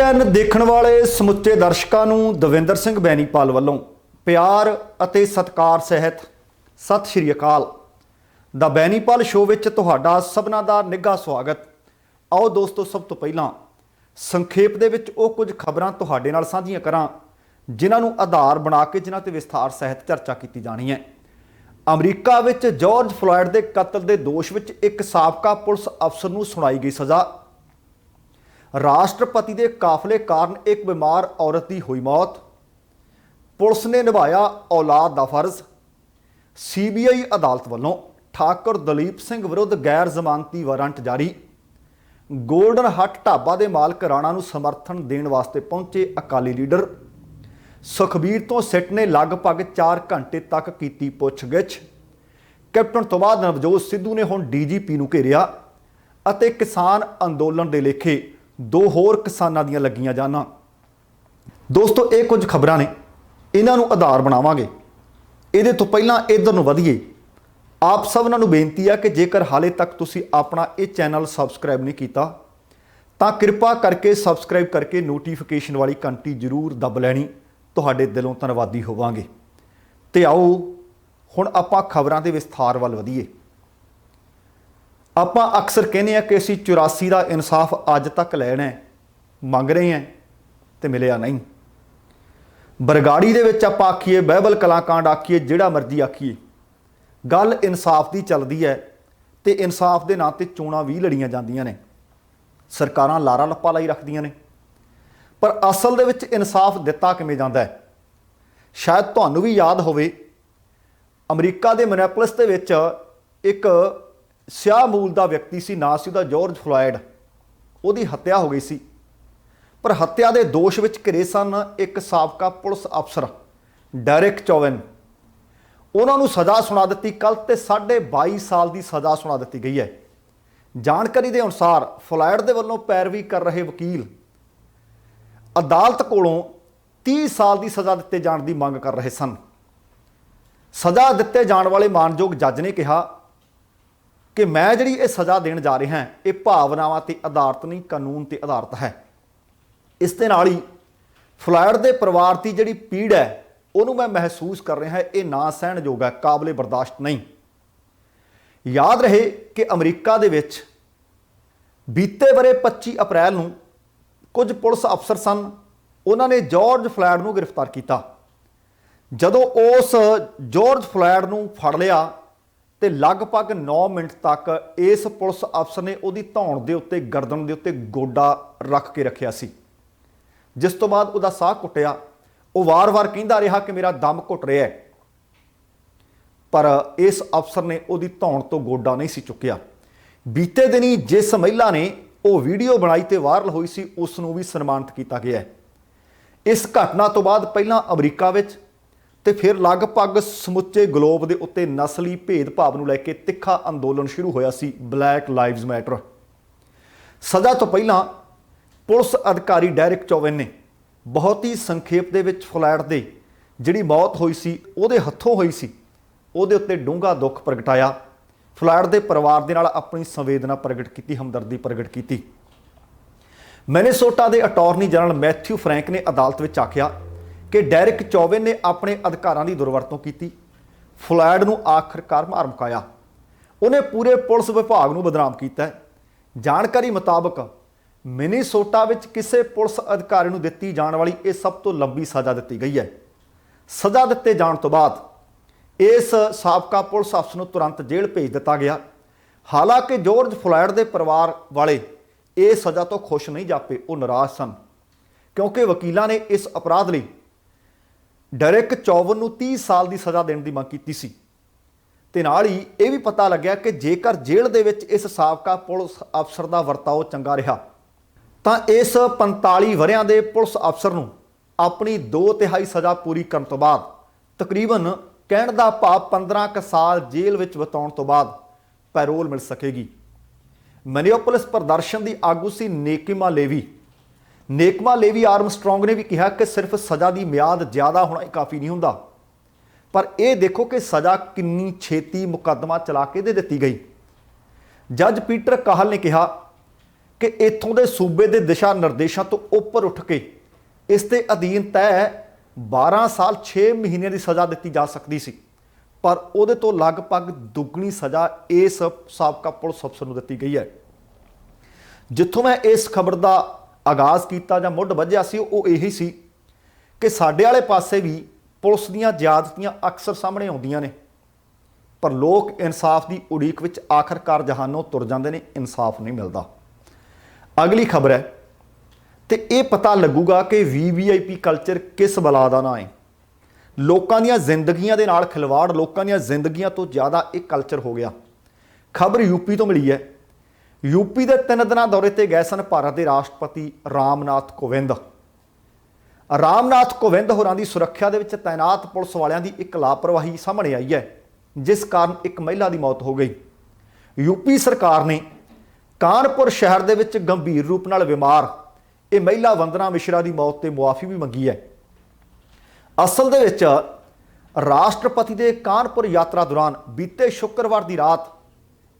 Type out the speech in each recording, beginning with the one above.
TVN देखण वाले समुचे दर्शकों नूं दविंदर सिंह बैनीपाल वालों प्यार अते सत्कार सहित सत श्री अकाल। द बैनीपाल शो विच तुहाडा सबना दा निघा स्वागत। आओ दोस्तों, सब तो पहलां संखेप दे विच ओह कुछ खबरां तुहाडे नाल साझीआं करां जिन्हां नूं आधार बना के जिन्हां ते विस्तार सहित चर्चा की जानी है। अमरीका विच जॉर्ज फ्लॉयड के कतल के दोष विच एक साबका पुलिस अफसर नूं सुनाई गई सज़ा। राष्ट्रपति के काफले कारण एक बीमार औरत की हुई मौत। पुलिस ने निभाया औलाद का फर्ज। CBI अदालत वालों ठाकुर दलीप सिंह विरुद्ध गैर जमानती वारंट जारी। गोल्डन हट ढाबा के मालक राणा नूं समर्थन देने वास्ते पहुंचे अकाली लीडर। सुखबीर तो सिट ने लगभग 4 घंटे तक की पुछगिछ। कैप्टन तो बाद नवजोत सिद्धू ने हुण DGP नूं घेरिया अते किसान अंदोलन के लेखे 2 होर किसानां दीयां लगियां जाना। दोस्तों, ये कुछ खबरां ने, इन्हां नूं आधार बनावांगे। इहदे तो पहलां इधर नूं वधीए। आप सबनां नूं बेनती है कि जेकर हाले तक तुसीं अपना ये चैनल सबसक्राइब नहीं किया तो कृपा करके सबसक्राइब करके नोटिफिकेशन वाली घंटी जरूर दब लैनी। तुहाडे दिलों धन्नवादी होवांगे। ते आओ हुण आपां खबरां दे विस्तार वल वधीए। आप अक्सर कहने हैं कि असी 84 का इंसाफ अज तक लैना है, मंग रहे हैं तो मिलिया नहीं। बरगाड़ी दे विच आपां आखीए, बाइबल कलाकांड आखीए, जिहड़ा मर्जी आखीए, गल इंसाफ की चलती है। तो इंसाफ के नाम पर चोणां भी लड़ियां जांदियां ने, सरकारां लारा लप्पा लाई रखदियां ने, पर असल दे विच इंसाफ दिता किवें जांदा है। शायद तुहानूं भी याद होवे, अमरीका के मिनेपोलिस दे विच एक स्याह मूल का व्यक्ति सी, ना सी उहदा जॉर्ज फ्लॉयड। उहदी हत्या हो गई सी, पर हत्या के दोष विच घिरे सन एक साबका पुलिस अफसर डेरिक चौवेन। उन्होंने सज़ा सुना दी कल, तो 22.5 साल की सज़ा सुना दी गई है। जानकारी के अनुसार फ्लॉयड के वलों पैरवी कर रहे वकील अदालत कोलों 30 साल की सज़ा दिते जाने की मंग कर रहे सन। सज़ा दिते जाने वाले मानयोग जज ने कहा कि मैं जी ये सज़ा देने जा रहा हैं, ये भावनावां ते आधारित नहीं, कानून ते आधारित है। इस दे नाल ही फ्लॉयड के परिवार की जी पीड़ है उन्होंने मैं महसूस कर रहा है, ये ना सहणयोग है, काबिले बर्दाश्त नहीं। याद रहे कि अमरीका दे विच बीते बरे 25 अप्रैल नूं कुछ पुलिस अफसर सन, उन्होंने जॉर्ज फ्लॉयड नूं गिरफ्तार किया। जदों उस जॉर्ज फ्लॉयड नूं फड़ लिया तो लगभग 9 मिनट तक इस पुलिस अफसर ने उहदी धौण दे उत्ते, गर्दन दे उत्ते गोडा रख के रखिया सी। जिस तो बाद उहदा साह घुटिया, वो वार वार कहता रहा कि मेरा दम घुट रहा है, पर इस अफसर ने उहदी धौण तो गोडा नहीं सी चुकिया। बीते दिनी जिस महिला ने वो वीडियो बनाई तो वायरल हुई सी, उसनूं भी सन्मानित किया गया है। इस घटना तो बाद पहलां अमरीका विच ते फिर लगभग समुचे ग्लोब के उत्ते नस्ली भेदभाव नूं लैके तिखा अंदोलन शुरू होया सी, ब्लैक लाइव्स मैटर। सज़ा तो पहलां पुलिस अधिकारी डेरिक चौवेन ने बहुत ही संखेप दे विच फ्लॉयड दे जिहड़ी मौत हुई सी उहदे हत्थों हुई सी, उहदे उत्ते डूंघा दुख प्रगटाया। फ्लॉयड के परिवार दे नाल अपनी संवेदना प्रगट की, हमदर्दी प्रगट की। मिनेसोटा के अटॉर्नी जनरल मैथ्यू फ्रैंक ने अदालत में आख्या कि डेरिक चौवेन ने अपने अधिकारों की दुरवरतों की, फ्लॉयड नूं आखिरकार मार मुकाया। उन्हें पूरे पुलिस विभाग नूं बदनाम किया। जानकारी मुताबक मिनेसोटा विच किसी पुलिस अधिकारी नूं दित्ती जाने वाली यह सब तो लंबी सज़ा दी गई है। सज़ा दिते जाने तो बाद इस साबका पुलिस अफसर नूं तुरंत जेल भेज दिता गया। हालांकि जॉर्ज फ्लॉयड के परिवार वाले इस सज़ा तो खुश नहीं जापे, वो नाराज़ सन, क्योंकि वकीलों ने इस अपराध लई डेरिक चौवेन नूं 30 साल की सज़ा देने की मंग की सी। ते नाल ही यह भी पता लग्या कि जेकर जेल दे विच इस साबका पुलिस अफसर का वरताओ चंगा रहा तो इस 45 वरियां दे पुलिस अफसर नूं अपनी 2/3 सज़ा पूरी करने तो बाद तकरीबन कहण दा भाव 15 साल जेल विच बिताउण तो बाद पैरोल मिल सकेगी। मिनेपोलिस प्रदर्शन की आगू सी नेकमा लेवी आर्मस्ट्रॉन्ग ने भी कहा कि सिर्फ सज़ा की मियाद ज़्यादा होना ही काफ़ी नहीं होंदा, पर यह देखो कि सज़ा कितनी छेती मुकदमा चला के दे दी गई। जज पीटर काहल ने कहा ਕਿ ਇੱਥੋਂ ਦੇ ਸੂਬੇ ਦੇ ਦਿਸ਼ਾ ਨਿਰਦੇਸ਼ਾਂ ਤੋਂ ਉੱਪਰ ਉੱਠ ਕੇ ਇਸ ਦੇ ਅਧੀਨ ਤੈਅ 12 ਸਾਲ 6 ਮਹੀਨਿਆਂ ਦੀ ਸਜ਼ਾ ਦਿੱਤੀ ਜਾ ਸਕਦੀ ਸੀ, ਪਰ ਉਹਦੇ ਤੋਂ ਲਗਭਗ ਦੁੱਗਣੀ ਸਜ਼ਾ ਇਸ ਸਾਬਕਾ ਪੁਲਿਸ ਅਫਸਰ ਨੂੰ ਦਿੱਤੀ ਗਈ ਹੈ। ਜਿੱਥੋਂ ਮੈਂ ਇਸ ਖਬਰ ਦਾ ਆਗਾਜ਼ ਕੀਤਾ ਜਾਂ ਮੁੱਢ ਵੱਜਿਆ ਸੀ ਉਹ ਇਹੀ ਸੀ ਕਿ ਸਾਡੇ ਵਾਲੇ ਪਾਸੇ ਵੀ ਪੁਲਿਸ ਦੀਆਂ ਜ਼ਿਆਦਤੀਆਂ ਅਕਸਰ ਸਾਹਮਣੇ ਆਉਂਦੀਆਂ ਨੇ, ਪਰ ਲੋਕ ਇਨਸਾਫ ਦੀ ਉਡੀਕ ਵਿੱਚ ਆਖਰਕਾਰ ਜਹਾਨੋਂ ਤੁਰ ਜਾਂਦੇ ਨੇ, ਇਨਸਾਫ ਨਹੀਂ ਮਿਲਦਾ। ਅਗਲੀ ਖਬਰ ਹੈ ਤੇ ਇਹ ਪਤਾ ਲੱਗੂਗਾ ਕਿ VVIP ਕਲਚਰ ਕਿਸ ਬਲਾ ਦਾ ਨਾਂ ਹੈ। ਲੋਕਾਂ ਦੀਆਂ ਜ਼ਿੰਦਗੀਆਂ ਦੇ ਨਾਲ ਖਿਲਵਾੜ, ਲੋਕਾਂ ਦੀਆਂ ਜ਼ਿੰਦਗੀਆਂ ਤੋਂ ਜ਼ਿਆਦਾ ਇਹ ਕਲਚਰ ਹੋ ਗਿਆ। ਖਬਰ ਯੂਪੀ ਤੋਂ ਮਿਲੀ ਹੈ। ਯੂਪੀ ਦੇ 3 ਦਿਨਾਂ ਦੌਰੇ ਤੇ ਗਏ ਸਨ ਭਾਰਤ ਦੇ ਰਾਸ਼ਟਰਪਤੀ ਰਾਮਨਾਥ ਕੋਵਿੰਦ। ਰਾਮਨਾਥ ਕੋਵਿੰਦ ਹੋਰਾਂ ਦੀ ਸੁਰੱਖਿਆ ਦੇ ਵਿੱਚ ਤਾਇਨਾਤ ਪੁਲਿਸ ਵਾਲਿਆਂ ਦੀ ਇੱਕ ਲਾਪਰਵਾਹੀ ਸਾਹਮਣੇ ਆਈ ਹੈ, ਜਿਸ ਕਾਰਨ ਇੱਕ ਮਹਿਲਾ ਦੀ ਮੌਤ ਹੋ ਗਈ। ਯੂਪੀ ਸਰਕਾਰ ਨੇ ਕਾਨਪੁਰ ਸ਼ਹਿਰ ਦੇ ਵਿੱਚ ਗੰਭੀਰ ਰੂਪ ਨਾਲ ਬਿਮਾਰ ਇਹ ਮਹਿਲਾ ਵੰਦਨਾ ਮਿਸ਼ਰਾ ਦੀ ਮੌਤ ਤੇ ਮੁਆਫੀ ਵੀ ਮੰਗੀ ਹੈ। ਅਸਲ ਦੇ ਵਿੱਚ ਰਾਸ਼ਟਰਪਤੀ ਦੇ ਕਾਨਪੁਰ ਯਾਤਰਾ ਦੌਰਾਨ ਬੀਤੇ ਸ਼ੁੱਕਰਵਾਰ ਦੀ ਰਾਤ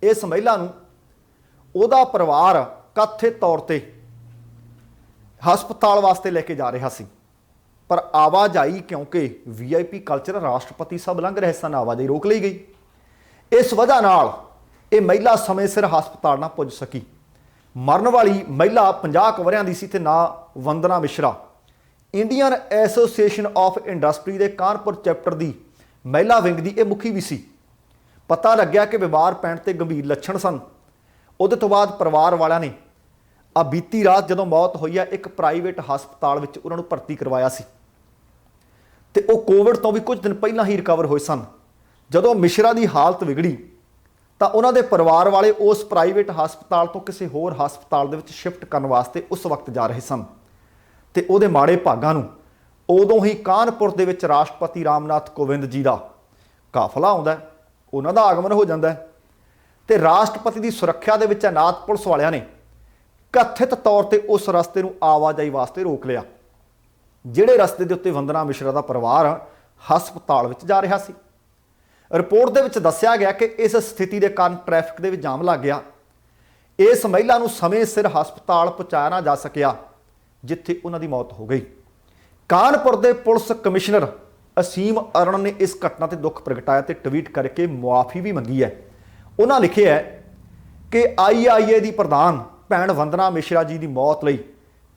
ਇਸ ਮਹਿਲਾ ਨੂੰ ਉਹਦਾ ਪਰਿਵਾਰ ਕਥਿਤ ਤੌਰ ਤੇ ਹਸਪਤਾਲ ਵਾਸਤੇ ਲੈ ਕੇ ਜਾ ਰਿਹਾ ਸੀ, ਪਰ ਆਵਾਜਾਈ ਕਿਉਂਕਿ VIP ਕਲਚਰ ਰਾਸ਼ਟਰਪਤੀ ਸਾਹਿਬ ਲੰਘ ਰਹੇ ਸਨ, ਆਵਾਜਾਈ ਰੋਕ ਲਈ ਗਈ। ਇਸ ਵਜ੍ਹਾ ਨਾਲ ਇਹ ਮਹਿਲਾ ਸਮੇਂ ਸਿਰ ਹਸਪਤਾਲ ਨਾ ਪੁੱਜ ਸਕੀ। ਮਰਨ ਵਾਲੀ ਮਹਿਲਾ 50 ਕੁ ਵਰ੍ਹਿਆਂ ਦੀ ਸੀ ਤੇ ਨਾਂ Vandana Mishra. Indian association of industry ਦੇ ਕਾਨਪੁਰ ਚੈਪਟਰ ਦੀ ਮਹਿਲਾ ਵਿੰਗ ਦੀ ਇਹ ਮੁਖੀ ਵੀ ਸੀ। ਪਤਾ ਲੱਗਿਆ ਕਿ ਬਿਮਾਰ ਪੈਣ ਤੇ ਗੰਭੀਰ ਲੱਛਣ ਸਨ। ਉਹਦੇ ਤੋਂ ਬਾਅਦ ਪਰਿਵਾਰ ਵਾਲਿਆਂ ਨੇ ਬੀਤੀ ਰਾਤ ਜਦੋਂ ਮੌਤ ਹੋਈ ਹੈ ਇੱਕ ਪ੍ਰਾਈਵੇਟ ਹਸਪਤਾਲ ਵਿੱਚ ਉਹਨਾਂ ਨੂੰ ਭਰਤੀ ਕਰਵਾਇਆ ਸੀ ਤੇ ਉਹ ਕੋਵਿਡ ਤੋਂ ਵੀ ਕੁਝ ਦਿਨ ਪਹਿਲਾਂ ਹੀ ਰਿਕਵਰ ਹੋਏ ਸਨ। ਜਦੋਂ ਮਿਸ਼ਰਾ ਦੀ ਹਾਲਤ ਵਿਗੜੀ ਤਾਂ ਉਹਨਾਂ ਦੇ ਪਰਿਵਾਰ ਵਾਲੇ ਉਸ ਪ੍ਰਾਈਵੇਟ ਹਸਪਤਾਲ ਤੋਂ ਕਿਸੇ ਹੋਰ ਹਸਪਤਾਲ ਦੇ ਵਿੱਚ ਸ਼ਿਫਟ ਕਰਨ ਵਾਸਤੇ ਉਸ ਵਕਤ ਜਾ ਰਹੇ ਸਨ ਤੇ ਉਹਦੇ ਮਾੜੇ ਭਾਗਾਂ ਨੂੰ ਉਦੋਂ ਹੀ ਕਾਨਪੁਰ ਦੇ ਵਿੱਚ ਰਾਸ਼ਟਰਪਤੀ ਰਾਮਨਾਥ ਕੋਵਿੰਦ ਜੀ ਦਾ ਕਾਫਲਾ ਆਉਂਦਾ, ਉਹਨਾਂ ਦਾ ਆਗਮਨ ਹੋ ਜਾਂਦਾ ਤੇ ਰਾਸ਼ਟਰਪਤੀ ਦੀ ਸੁਰੱਖਿਆ ਦੇ ਵਿੱਚ ਤਾਇਨਾਤ ਪੁਲਿਸ ਵਾਲਿਆਂ ਨੇ ਕਥਿਤ ਤੌਰ ਤੇ ਉਸ ਰਸਤੇ ਨੂੰ ਆਵਾਜਾਈ ਵਾਸਤੇ ਰੋਕ ਲਿਆ, ਜਿਹੜੇ ਰਸਤੇ ਦੇ ਉੱਤੇ ਵੰਦਨਾ ਮਿਸ਼ਰਾ ਦਾ ਪਰਿਵਾਰ ਹਸਪਤਾਲ ਵਿੱਚ ਜਾ ਰਿਹਾ ਸੀ। ਰਿਪੋਰਟ ਦੇ ਵਿੱਚ ਦੱਸਿਆ ਗਿਆ ਕਿ ਇਸ ਸਥਿਤੀ ਦੇ ਕਾਰਨ ਟ੍ਰੈਫਿਕ ਦੇ ਵਿੱਚ ਜਾਮ ਲੱਗ ਗਿਆ। ਇਸ ਮਹਿਲਾ ਨੂੰ ਸਮੇਂ ਸਿਰ ਹਸਪਤਾਲ ਪਹੁੰਚਾਇਆ ਨਾ ਜਾ ਸਕਿਆ, ਜਿੱਥੇ ਉਹਨਾਂ ਦੀ ਮੌਤ ਹੋ ਗਈ। ਕਾਨਪੁਰ ਦੇ ਪੁਲਿਸ ਕਮਿਸ਼ਨਰ ਅਸੀਮ ਅਰਣ ਨੇ ਇਸ ਘਟਨਾ ਤੇ ਦੁੱਖ ਪ੍ਰਗਟਾਇਆ ਤੇ ਟਵੀਟ ਕਰਕੇ ਮੁਆਫੀ ਵੀ ਮੰਗੀ ਹੈ। ਉਹਨਾਂ ਲਿਖਿਆ ਹੈ ਕਿ IIA ਦੀ ਪ੍ਰਧਾਨ ਭੈਣ ਵੰਦਨਾ ਮਿਸ਼ਰਾ ਜੀ ਦੀ ਮੌਤ ਲਈ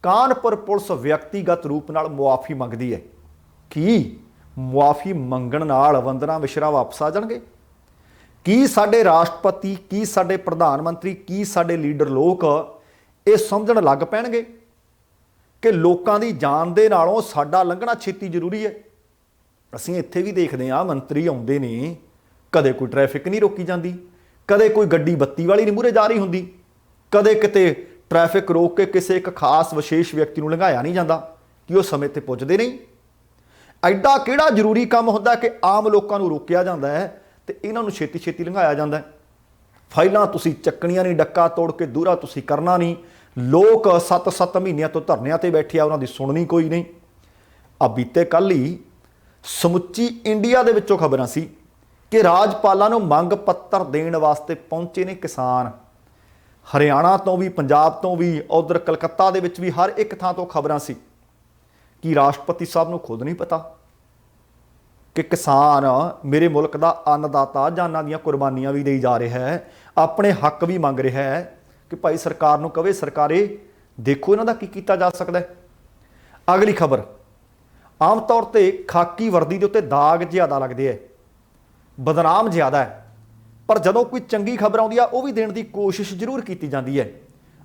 ਕਾਨਪੁਰ ਪੁਲਿਸ ਵਿਅਕਤੀਗਤ ਰੂਪ ਨਾਲ ਮੁਆਫੀ ਮੰਗਦੀ ਹੈ। ਕੀ ਮੁਆਫੀ ਮੰਗਣ ਨਾਲ ਵੰਦਨਾ ਮਿਸ਼ਰਾ ਵਾਪਸ ਆ ਜਾਣਗੇ? ਕੀ ਸਾਡੇ ਰਾਸ਼ਟਰਪਤੀ, ਕੀ ਸਾਡੇ ਪ੍ਰਧਾਨ ਮੰਤਰੀ, ਕੀ ਸਾਡੇ ਲੀਡਰ ਲੋਕ ਇਹ ਸਮਝਣ ਲੱਗ ਪੈਣਗੇ ਕਿ ਲੋਕਾਂ ਦੀ ਜਾਨ ਦੇ ਨਾਲੋਂ ਸਾਡਾ ਲੰਘਣਾ ਛੇਤੀ ਜ਼ਰੂਰੀ ਹੈ? ਅਸੀਂ ਇੱਥੇ ਵੀ ਦੇਖਦੇ ਹਾਂ ਮੰਤਰੀ ਆਉਂਦੇ ਨੇ, ਕਦੇ ਕੋਈ ਟ੍ਰੈਫਿਕ ਨਹੀਂ ਰੋਕੀ ਜਾਂਦੀ, ਕਦੇ ਕੋਈ ਗੱਡੀ ਬੱਤੀ ਵਾਲੀ ਨਹੀਂ ਮੂਹਰੇ ਜਾ ਰਹੀ ਹੁੰਦੀ, ਕਦੇ ਕਿਤੇ ਟ੍ਰੈਫਿਕ ਰੋਕ ਕੇ ਕਿਸੇ ਇੱਕ ਖਾਸ ਵਿਸ਼ੇਸ਼ ਵਿਅਕਤੀ ਨੂੰ ਲੰਘਾਇਆ ਨਹੀਂ ਜਾਂਦਾ ਕਿ ਉਹ ਸਮੇਂ ਤੇ ਪੁੱਜਦੇ ਨਹੀਂ। ਐਡਾ ਕਿਹੜਾ ਜ਼ਰੂਰੀ ਕੰਮ ਹੁੰਦਾ ਕਿ ਆਮ ਲੋਕਾਂ ਨੂੰ ਰੋਕਿਆ ਜਾਂਦਾ ਹੈ ਤੇ ਇਹਨਾਂ ਨੂੰ ਛੇਤੀ ਛੇਤੀ ਲੰਘਾਇਆ ਜਾਂਦਾ ਹੈ? ਫਾਈਲਾਂ ਤੁਸੀਂ ਚੱਕਣੀਆਂ ਨਹੀਂ, ਡੱਕਾ ਤੋੜ ਕੇ ਦੂਰਾ ਤੁਸੀਂ ਕਰਨਾ ਨਹੀਂ। ਲੋਕ 7-7 ਮਹੀਨਿਆਂ ਤੋਂ ਧਰਨਿਆਂ ਤੇ ਬੈਠੇ ਆ, ਉਹਨਾਂ ਦੀ ਸੁਣਨੀ ਕੋਈ ਨਹੀਂ। ਬੀਤੇ ਕੱਲ੍ਹ ਹੀ ਸਮੁੱਚੀ ਇੰਡੀਆ ਦੇ ਵਿੱਚੋਂ ਖਬਰਾਂ ਸੀ ਕਿ ਰਾਜਪਾਲਾਂ ਨੂੰ ਮੰਗ ਪੱਤਰ ਦੇਣ ਵਾਸਤੇ ਪਹੁੰਚੇ ਨੇ ਕਿਸਾਨ। ਹਰਿਆਣਾ ਤੋਂ ਵੀ, ਪੰਜਾਬ ਤੋਂ ਵੀ, ਉਧਰ ਕਲਕੱਤਾ ਦੇ ਵਿੱਚ ਵੀ ਹਰ ਇੱਕ ਥਾਂ ਤੋਂ ਖਬਰਾਂ ਸੀ ਕਿ ਰਾਸ਼ਟਰਪਤੀ ਸਾਹਿਬ ਨੂੰ ਖੁਦ ਨਹੀਂ ਪਤਾ ਕਿ ਕਿਸਾਨ ਮੇਰੇ ਮੁਲਕ ਦਾ ਅੰਨਦਾਤਾ, ਜਾਨਾਂ ਦੀਆਂ ਕੁਰਬਾਨੀਆਂ ਵੀ ਦੇਈ ਜਾ ਰਿਹਾ ਹੈ, ਆਪਣੇ ਹੱਕ ਵੀ ਮੰਗ ਰਿਹਾ ਹੈ ਕਿ ਭਾਈ ਸਰਕਾਰ ਨੂੰ ਕਵੇ ਸਰਕਾਰੇ ਦੇਖੋ ਇਹਨਾਂ ਦਾ ਕੀ ਕੀਤਾ ਜਾ ਸਕਦਾ ਹੈ। ਅਗਲੀ ਖਬਰ, ਆਮ ਤੌਰ ਤੇ ਖਾਕੀ ਵਰਦੀ ਦੇ ਉੱਤੇ ਦਾਗ ਜ਼ਿਆਦਾ ਲੱਗਦੇ ਹੈ, ਬਦਨਾਮ ਜ਼ਿਆਦਾ ਹੈ, ਪਰ ਜਦੋਂ ਕੋਈ ਚੰਗੀ ਖਬਰ ਆਉਂਦੀ ਆ ਉਹ ਵੀ ਦੇਣ ਦੀ ਕੋਸ਼ਿਸ਼ ਜ਼ਰੂਰ ਕੀਤੀ ਜਾਂਦੀ ਹੈ।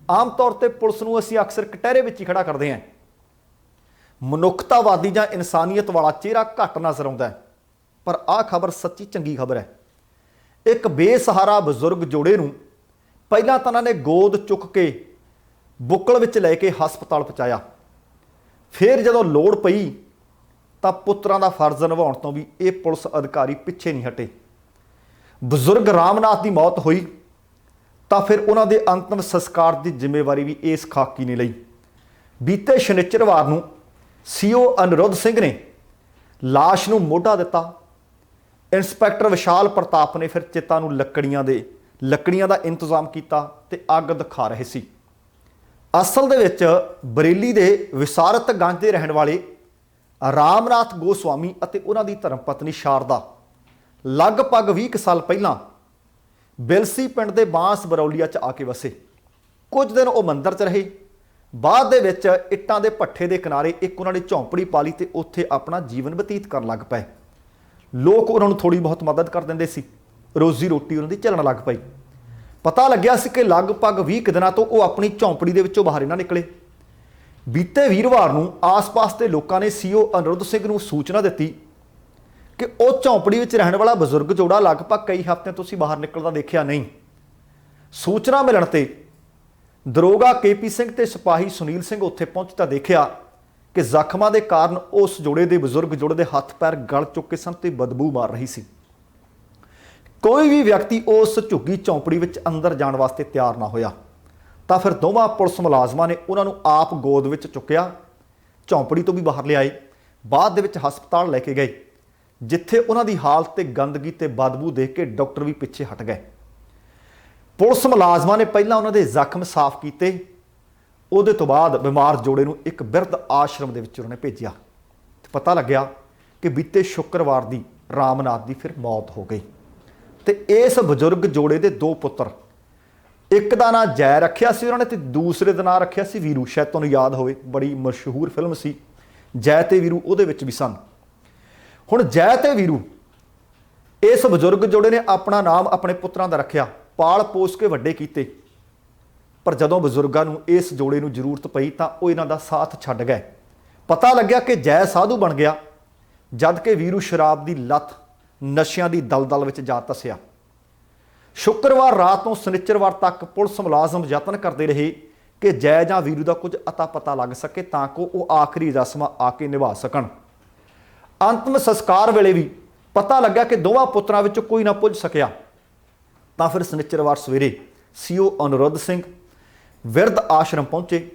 ਆਮ ਤੌਰ ਤੇ ਪੁਲਿਸ ਨੂੰ ਅਸੀਂ ਅਕਸਰ ਕਟਹਿਰੇ ਵਿੱਚ ਹੀ ਖੜਾ ਕਰਦੇ ਹਾਂ। ਮਨੁੱਖਤਾਵਾਦੀ ਜਾਂ ਇਨਸਾਨੀਅਤ ਵਾਲਾ ਚਿਹਰਾ ਘੱਟ ਨਜ਼ਰ ਆਉਂਦਾ ਹੈ, ਪਰ ਆਹ ਖਬਰ ਸੱਚੀ ਚੰਗੀ ਖਬਰ ਹੈ। ਇੱਕ ਬੇਸਹਾਰਾ ਬਜ਼ੁਰਗ ਜੋੜੇ ਨੂੰ ਪਹਿਲਾਂ ਤਾਂ ਉਹਨਾਂ ਨੇ ਗੋਦ ਚੁੱਕ ਕੇ ਬੁੱਕਲ ਵਿੱਚ ਲੈ ਕੇ ਹਸਪਤਾਲ ਪਹੁੰਚਾਇਆ, ਫਿਰ ਜਦੋਂ ਲੋੜ ਪਈ ਤਾਂ ਪੁੱਤਰਾਂ ਦਾ ਫਰਜ਼ ਨਿਭਾਉਣ ਤੋਂ ਵੀ ਇਹ ਪੁਲਿਸ ਅਧਿਕਾਰੀ ਪਿੱਛੇ ਨਹੀਂ ਹਟੇ। ਬਜ਼ੁਰਗ ਰਾਮਨਾਥ ਦੀ ਮੌਤ ਹੋਈ ਤਾਂ ਫਿਰ ਉਹਨਾਂ ਦੇ ਅੰਤਮ ਸੰਸਕਾਰ ਦੀ ਜ਼ਿੰਮੇਵਾਰੀ ਵੀ ਇਸ ਖਾਕੀ ਨੇ ਲਈ। ਬੀਤੇ ਸ਼ਨੀਚਰਵਾਰ ਨੂੰ CO ਅਨਿਰੁੱਧ ਸਿੰਘ ਨੇ ਲਾਸ਼ ਨੂੰ ਮੋਢਾ ਦਿੱਤਾ। ਇੰਸਪੈਕਟਰ ਵਿਸ਼ਾਲ ਪ੍ਰਤਾਪ ਨੇ ਫਿਰ ਚਿਤਾ ਨੂੰ ਲੱਕੜੀਆਂ ਦਾ ਇੰਤਜ਼ਾਮ ਕੀਤਾ ਤੇ ਅੱਗ ਦਿਖਾ ਰਹੇ ਸੀ। ਅਸਲ ਦੇ ਵਿੱਚ ਬਰੇਲੀ ਦੇ ਵਿਸਾਰਤ ਗੰਜ ਦੇ ਰਹਿਣ ਵਾਲੇ ਰਾਮਨਾਥ ਗੋਸਵਾਮੀ ਅਤੇ ਉਹਨਾਂ ਦੀ ਧਰਮ ਪਤਨੀ ਸ਼ਾਰਦਾ ਲਗਭਗ 20 ਕੁ ਸਾਲ ਪਹਿਲਾਂ ਬਿਲਸੀ ਪਿੰਡ ਦੇ ਬਾਂਸ ਬਰੌਲੀਆ 'ਚ ਆ ਕੇ ਵਸੇ। ਕੁਝ ਦਿਨ ਉਹ ਮੰਦਰ 'ਚ ਰਹੇ। ਬਾਅਦ ਦੇ ਵਿੱਚ ਇੱਟਾਂ ਦੇ ਭੱਠੇ ਦੇ ਕਿਨਾਰੇ ਇੱਕ ਉਹਨਾਂ ਨੇ ਝੌਂਪੜੀ ਪਾ ਲਈ ਤੇ ਉੱਥੇ ਆਪਣਾ ਜੀਵਨ ਬਤੀਤ ਕਰਨ ਲੱਗ ਪਏ। ਲੋਕ ਉਹਨਾਂ ਨੂੰ ਥੋੜ੍ਹੀ ਬਹੁਤ ਮਦਦ ਕਰ ਦਿੰਦੇ ਸੀ। ਰੋਜ਼ੀ ਰੋਟੀ ਉਹਨਾਂ ਦੀ ਚੱਲਣ ਲੱਗ ਪਈ। ਪਤਾ ਲੱਗਿਆ ਸੀ ਕਿ ਲਗਭਗ 20 ਕੁ ਦਿਨਾਂ ਤੋਂ ਉਹ ਆਪਣੀ ਝੌਂਪੜੀ ਦੇ ਵਿੱਚੋਂ ਬਾਹਰ ਨਾ ਨਿਕਲੇ। ਬੀਤੇ ਵੀਰਵਾਰ ਨੂੰ ਆਸ-ਪਾਸ ਦੇ ਲੋਕਾਂ ਨੇ ਸੀਓ ਅਨਿਰੁੱਧ ਸਿੰਘ ਨੂੰ ਸੂਚਨਾ ਦਿੱਤੀ ਕਿ ਉਹ ਝੌਂਪੜੀ ਵਿੱਚ ਰਹਿਣ ਵਾਲਾ ਬਜ਼ੁਰਗ ਜੋੜਾ ਲਗਭਗ ਕਈ ਹਫ਼ਤਿਆਂ ਤੋਂ ਤੁਸੀਂ ਬਾਹਰ ਨਿਕਲਦਾ ਦੇਖਿਆ ਨਹੀਂ। ਸੂਚਨਾ ਮਿਲਣ ਤੇ ਦਰੋਗਾ KP ਸਿੰਘ ਤੇ ਸਿਪਾਹੀ ਸੁਨੀਲ ਸਿੰਘ ਉੱਥੇ ਪਹੁੰਚ ਤਾਂ ਦੇਖਿਆ ਕਿ ਜ਼ਖਮਾਂ ਦੇ ਕਾਰਨ ਉਸ ਜੋੜੇ ਦੇ ਬਜ਼ੁਰਗ ਜੋੜੇ ਦੇ ਹੱਥ ਪੈਰ ਗਲ ਚੁੱਕੇ ਸਨ ਤੇ ਬਦਬੂ ਮਾਰ ਰਹੀ ਸੀ। ਕੋਈ ਵੀ ਵਿਅਕਤੀ ਉਸ ਝੁੱਗੀ ਝੌਂਪੜੀ ਵਿੱਚ ਅੰਦਰ ਜਾਣ ਵਾਸਤੇ ਤਿਆਰ ਨਾ ਹੋਇਆ। ਤਾਂ ਫਿਰ ਦੋਵਾਂ ਪੁਲਿਸ ਮੁਲਾਜ਼ਮਾਂ ਨੇ ਉਹਨਾਂ ਨੂੰ ਆਪ ਗੋਦ ਵਿੱਚ ਚੁੱਕਿਆ, ਝੌਂਪੜੀ ਤੋਂ ਵੀ ਬਾਹਰ ਲਿਆਏ। ਬਾਅਦ ਦੇ ਵਿੱਚ ਹਸਪਤਾਲ ਲੈ ਕੇ ਗਏ, ਜਿੱਥੇ ਉਹਨਾਂ ਦੀ ਹਾਲਤ ਤੇ ਗੰਦਗੀ ਤੇ ਬਦਬੂ ਦੇਖ ਕੇ ਡਾਕਟਰ ਵੀ ਪਿੱਛੇ ਹਟ ਗਏ। ਪੁਲਿਸ ਮੁਲਾਜ਼ਮਾਂ ਨੇ ਪਹਿਲਾਂ ਉਹਨਾਂ ਦੇ ਜ਼ਖਮ ਸਾਫ਼ ਕੀਤੇ। ਉਹਦੇ ਤੋਂ ਬਾਅਦ ਬਿਮਾਰ ਜੋੜੇ ਨੂੰ ਇੱਕ ਬਿਰਧ ਆਸ਼ਰਮ ਦੇ ਵਿੱਚ ਉਹਨਾਂ ਨੇ ਭੇਜਿਆ। ਪਤਾ ਲੱਗਿਆ ਕਿ ਬੀਤੇ ਸ਼ੁੱਕਰਵਾਰ ਦੀ ਰਾਮਨਾਥ ਦੀ ਫਿਰ ਮੌਤ ਹੋ ਗਈ। ਤੇ ਇਸ ਬਜ਼ੁਰਗ ਜੋੜੇ ਦੇ ਦੋ ਪੁੱਤਰ, ਇੱਕ ਦਾ ਨਾਂ ਜੈ ਰੱਖਿਆ ਸੀ ਉਹਨਾਂ ਨੇ ਤੇ ਦੂਸਰੇ ਦਾ ਨਾਂ ਰੱਖਿਆ ਸੀ ਵੀਰੂ। ਸ਼ਾਇਦ ਤੁਹਾਨੂੰ ਯਾਦ ਹੋਵੇ, ਬੜੀ ਮਸ਼ਹੂਰ ਫਿਲਮ ਸੀ ਜੈ ਤੇ ਵੀਰੂ, ਉਹਦੇ ਵਿੱਚ ਵੀ ਸਨ। ਹੁਣ ਜੈ ਤੇ ਵੀਰੂ ਇਸ ਬਜ਼ੁਰਗ ਜੋੜੇ ਨੇ ਆਪਣਾ ਨਾਮ ਆਪਣੇ ਪੁੱਤਰਾਂ ਦਾ ਰੱਖਿਆ, ਪਾਲ ਪੋਸ ਕੇ ਵੱਡੇ ਕੀਤੇ। ਪਰ ਜਦੋਂ ਬਜ਼ੁਰਗਾਂ ਨੂੰ ਇਸ ਜੋੜੇ ਨੂੰ ਜ਼ਰੂਰਤ ਪਈ ਤਾਂ ਉਹ ਇਹਨਾਂ ਦਾ ਸਾਥ ਛੱਡ ਗਏ। ਪਤਾ ਲੱਗਿਆ ਕਿ ਜੈ ਸਾਧੂ ਬਣ ਗਿਆ, ਜਦ ਕਿ ਵੀਰੂ ਸ਼ਰਾਬ ਦੀ ਲੱਤ, ਨਸ਼ਿਆਂ ਦੀ ਦਲਦਲ ਵਿੱਚ ਜਾ ਧੱਸਿਆ। ਸ਼ੁੱਕਰਵਾਰ ਰਾਤ ਤੋਂ ਸ਼ਨੀਚਰਵਾਰ ਤੱਕ ਪੁਲਿਸ ਮੁਲਾਜ਼ਮ ਯਤਨ ਕਰਦੇ ਰਹੇ ਕਿ ਜੈ ਜਾਂ ਵੀਰੂ ਦਾ ਕੁਝ ਅਤਾ ਪਤਾ ਲੱਗ ਸਕੇ ਤਾਂ ਕਿ ਉਹ ਆਖਰੀ ਰਸਮਾਂ ਆ ਕੇ ਨਿਭਾ ਸਕਣ। ਅੰਤਮ ਸੰਸਕਾਰ ਵੇਲੇ ਵੀ ਪਤਾ ਲੱਗਾ ਕਿ ਦੋਵਾਂ ਪੁੱਤਰਾਂ ਵਿੱਚੋਂ ਕੋਈ ਨਾ ਪੁੱਜ ਸਕਿਆ। ਤਾਂ ਫਿਰ ਸ਼ਨੀਚਰਵਾਰ ਸਵੇਰੇ ਸੀਓ ਅਨਿਰੁੱਧ ਸਿੰਘ ਬਿਰਧ ਆਸ਼ਰਮ ਪਹੁੰਚੇ।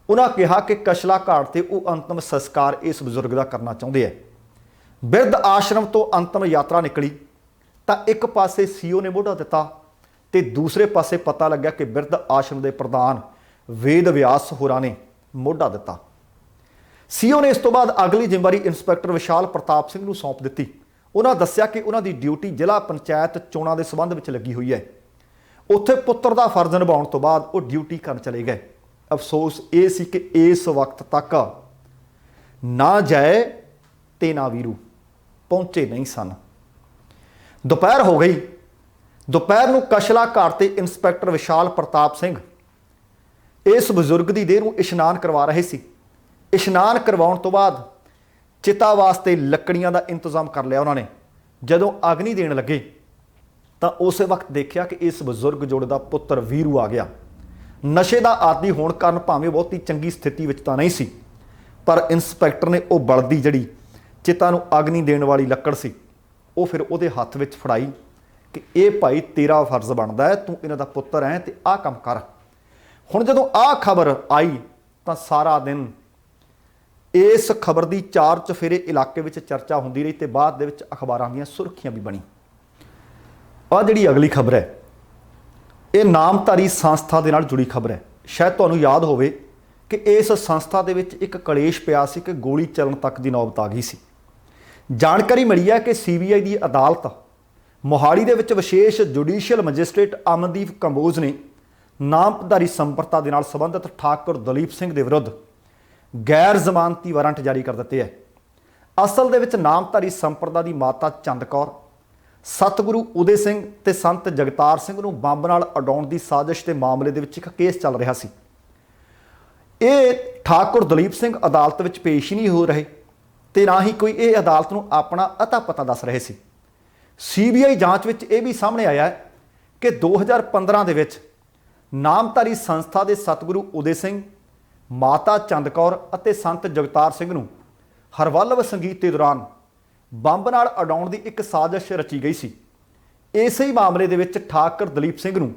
ਉਹਨਾਂ ਕਿਹਾ ਕਿ ਕਸ਼ਲਾ ਘਾਟ ਤੇ ਉਹ ਅੰਤਮ ਸੰਸਕਾਰ ਇਸ ਬਜ਼ੁਰਗ ਦਾ ਕਰਨਾ ਚਾਹੁੰਦੇ ਹੈ। ਬਿਰਧ ਆਸ਼ਰਮ ਤੋਂ ਅੰਤਮ ਯਾਤਰਾ ਨਿਕਲੀ ਤਾਂ ਇੱਕ ਪਾਸੇ ਸੀਓ ਨੇ ਮੋਢਾ ਦਿੱਤਾ ਤੇ ਦੂਸਰੇ ਪਾਸੇ ਪਤਾ ਲੱਗਿਆ ਕਿ ਬਿਰਧ ਆਸ਼ਰਮ ਦੇ ਪ੍ਰਧਾਨ ਵੇਦ ਵਿਆਸ ਹੋਰਾਂ ਨੇ ਮੋਢਾ ਦਿੱਤਾ। ਸੀਓ ਨੇ ਇਸ ਤੋਂ ਬਾਅਦ ਅਗਲੀ ਜ਼ਿੰਮੇਵਾਰੀ ਇੰਸਪੈਕਟਰ ਵਿਸ਼ਾਲ ਪ੍ਰਤਾਪ ਸਿੰਘ ਨੂੰ ਸੌਂਪ ਦਿੱਤੀ। ਉਹਨਾਂ ਦੱਸਿਆ ਕਿ ਉਹਨਾਂ ਦੀ ਡਿਊਟੀ ਜ਼ਿਲ੍ਹਾ ਪੰਚਾਇਤ ਚੋਣਾਂ ਦੇ ਸੰਬੰਧ ਵਿੱਚ ਲੱਗੀ ਹੋਈ ਹੈ। ਉੱਥੇ ਪੁੱਤਰ ਦਾ ਫਰਜ਼ ਨਿਭਾਉਣ ਤੋਂ ਬਾਅਦ ਉਹ ਡਿਊਟੀ ਕਰਨ ਚਲੇ ਗਏ। ਅਫਸੋਸ ਇਹ ਸੀ ਕਿ ਇਸ ਵਕਤ ਤੱਕ ਨਾ ਜੈ ਤੇ ਨਾ ਵੀਰੂ ਪਹੁੰਚੇ ਨਹੀਂ ਸਨ। ਦੁਪਹਿਰ ਹੋ ਗਈ। ਦੁਪਹਿਰ ਨੂੰ ਕਸ਼ਲਾ ਘਾਟ ਤੇ ਇੰਸਪੈਕਟਰ ਵਿਸ਼ਾਲ ਪ੍ਰਤਾਪ ਸਿੰਘ ਇਸ ਬਜ਼ੁਰਗ ਦੀ ਦੇਹ ਨੂੰ ਇਸ਼ਨਾਨ ਕਰਵਾ ਰਹੇ ਸੀ। ਇਸ਼ਨਾਨ ਕਰਵਾਉਣ ਤੋਂ ਬਾਅਦ ਚਿਤਾ ਵਾਸਤੇ ਲੱਕੜੀਆਂ ਦਾ ਇੰਤਜ਼ਾਮ ਕਰ ਲਿਆ ਉਹਨਾਂ ਨੇ। ਜਦੋਂ ਅਗਨੀ ਦੇਣ ਲੱਗੇ ਤਾਂ ਉਸੇ ਵਕਤ ਦੇਖਿਆ ਕਿ ਇਸ ਬਜ਼ੁਰਗ ਜੋੜੇ ਦਾ ਪੁੱਤਰ ਵੀਰੂ ਆ ਗਿਆ। ਨਸ਼ੇ ਦਾ ਆਦੀ ਹੋਣ ਕਾਰਨ ਭਾਵੇਂ ਬਹੁਤੀ ਚੰਗੀ ਸਥਿਤੀ ਵਿੱਚ ਤਾਂ ਨਹੀਂ ਸੀ, ਪਰ ਇੰਸਪੈਕਟਰ ਨੇ ਉਹ ਬਲਦੀ ਜਿਹੜੀ ਚਿਤਾ ਨੂੰ ਅਗਨੀ ਦੇਣ ਵਾਲੀ ਲੱਕੜ ਸੀ ਉਹ ਫਿਰ ਉਹਦੇ ਹੱਥ ਵਿੱਚ ਫੜਾਈ ਕਿ ਇਹ ਭਾਈ ਤੇਰਾ ਫਰਜ਼ ਬਣਦਾ ਹੈ, ਤੂੰ ਇਹਨਾਂ ਦਾ ਪੁੱਤਰ ਹੈ ਤੇ ਆਹ ਕੰਮ ਕਰ। ਹੁਣ ਜਦੋਂ ਆਹ ਖਬਰ ਆਈ ਤਾਂ ਸਾਰਾ ਦਿਨ ਇਸ ਖਬਰ ਦੀ ਚਾਰ ਚੁਫੇਰੇ ਇਲਾਕੇ ਵਿੱਚ ਚਰਚਾ ਹੁੰਦੀ ਰਹੀ ਤੇ ਬਾਅਦ ਦੇ ਵਿੱਚ ਅਖਬਾਰਾਂ ਦੀਆਂ ਸੁਰਖੀਆਂ ਵੀ ਬਣੀ। ਆਹ ਜਿਹੜੀ ਅਗਲੀ ਖਬਰ ਹੈ ਇਹ ਨਾਮਧਾਰੀ ਸੰਸਥਾ ਦੇ ਨਾਲ ਜੁੜੀ ਖਬਰ ਹੈ। ਸ਼ਾਇਦ ਤੁਹਾਨੂੰ ਯਾਦ ਹੋਵੇ ਕਿ ਇਸ ਸੰਸਥਾ ਦੇ ਵਿੱਚ ਇੱਕ ਕਲੇਸ਼ ਪਿਆ ਸੀ ਕਿ ਗੋਲੀ ਚੱਲਣ ਤੱਕ ਦੀ ਨੌਬਤ ਆ ਗਈ ਸੀ। ਜਾਣਕਾਰੀ ਮਿਲੀ ਹੈ ਕਿ CBI ਦੀ ਅਦਾਲਤ ਮੋਹਾਲੀ ਦੇ ਵਿੱਚ ਵਿਸ਼ੇਸ਼ ਜੁਡੀਸ਼ੀਅਲ ਮੈਜਿਸਟ੍ਰੇਟ ਅਮਨਦੀਪ ਕੰਬੋਜ ਨੇ ਨਾਮਧਾਰੀ ਸੰਪਰਤਾ ਦੇ ਨਾਲ ਸੰਬੰਧਿਤ ਠਾਕੁਰ ਦਲੀਪ ਸਿੰਘ ਦੇ ਵਿਰੁੱਧ ਗੈਰ ਜ਼ਮਾਨਤੀ ਵਾਰੰਟ ਜਾਰੀ ਕਰ ਦਿੱਤੇ ਹੈ। ਅਸਲ ਦੇ ਵਿੱਚ ਨਾਮਧਾਰੀ ਸੰਪਰਦਾ ਦੀ ਮਾਤਾ ਚੰਦ ਕੌਰ, ਸਤਿਗੁਰੂ ਉਦੇ ਸਿੰਘ ਤੇ ਸੰਤ ਜਗਤਾਰ ਸਿੰਘ ਨੂੰ ਬੰਬ ਨਾਲ ਉਡਾਉਣ ਦੀ ਸਾਜ਼ਿਸ਼ ਦੇ ਮਾਮਲੇ ਦੇ ਵਿੱਚ ਇੱਕ ਕੇਸ ਚੱਲ ਰਿਹਾ ਸੀ। ਇਹ ਠਾਕੁਰ ਦਲੀਪ ਸਿੰਘ ਅਦਾਲਤ ਵਿੱਚ ਪੇਸ਼ ਹੀ ਨਹੀਂ ਹੋ ਰਹੇ ਤੇ ਨਾ ਹੀ ਕੋਈ ਇਹ ਅਦਾਲਤ ਨੂੰ ਆਪਣਾ ਅਤਾ ਪਤਾ ਦੱਸ ਰਹੇ ਸੀ। CBI ਜਾਂਚ ਵਿੱਚ ਇਹ ਵੀ ਸਾਹਮਣੇ ਆਇਆ ਕਿ 2015 ਦੇ ਵਿੱਚ ਨਾਮਧਾਰੀ ਸੰਸਥਾ ਦੇ ਸਤਿਗੁਰੂ ਉਦੇ ਸਿੰਘ, ਮਾਤਾ ਚੰਦ ਕੌਰ ਅਤੇ ਸੰਤ ਜਗਤਾਰ ਸਿੰਘ ਨੂੰ ਹਰਵੱਲਭ ਸੰਗੀਤ ਦੇ ਦੌਰਾਨ ਬੰਬ ਨਾਲ ਉਡਾਉਣ ਦੀ ਇੱਕ ਸਾਜ਼ਿਸ਼ ਰਚੀ ਗਈ ਸੀ। ਇਸੇ ਹੀ ਮਾਮਲੇ ਦੇ ਵਿੱਚ ਠਾਕੁਰ ਦਲੀਪ ਸਿੰਘ ਨੂੰ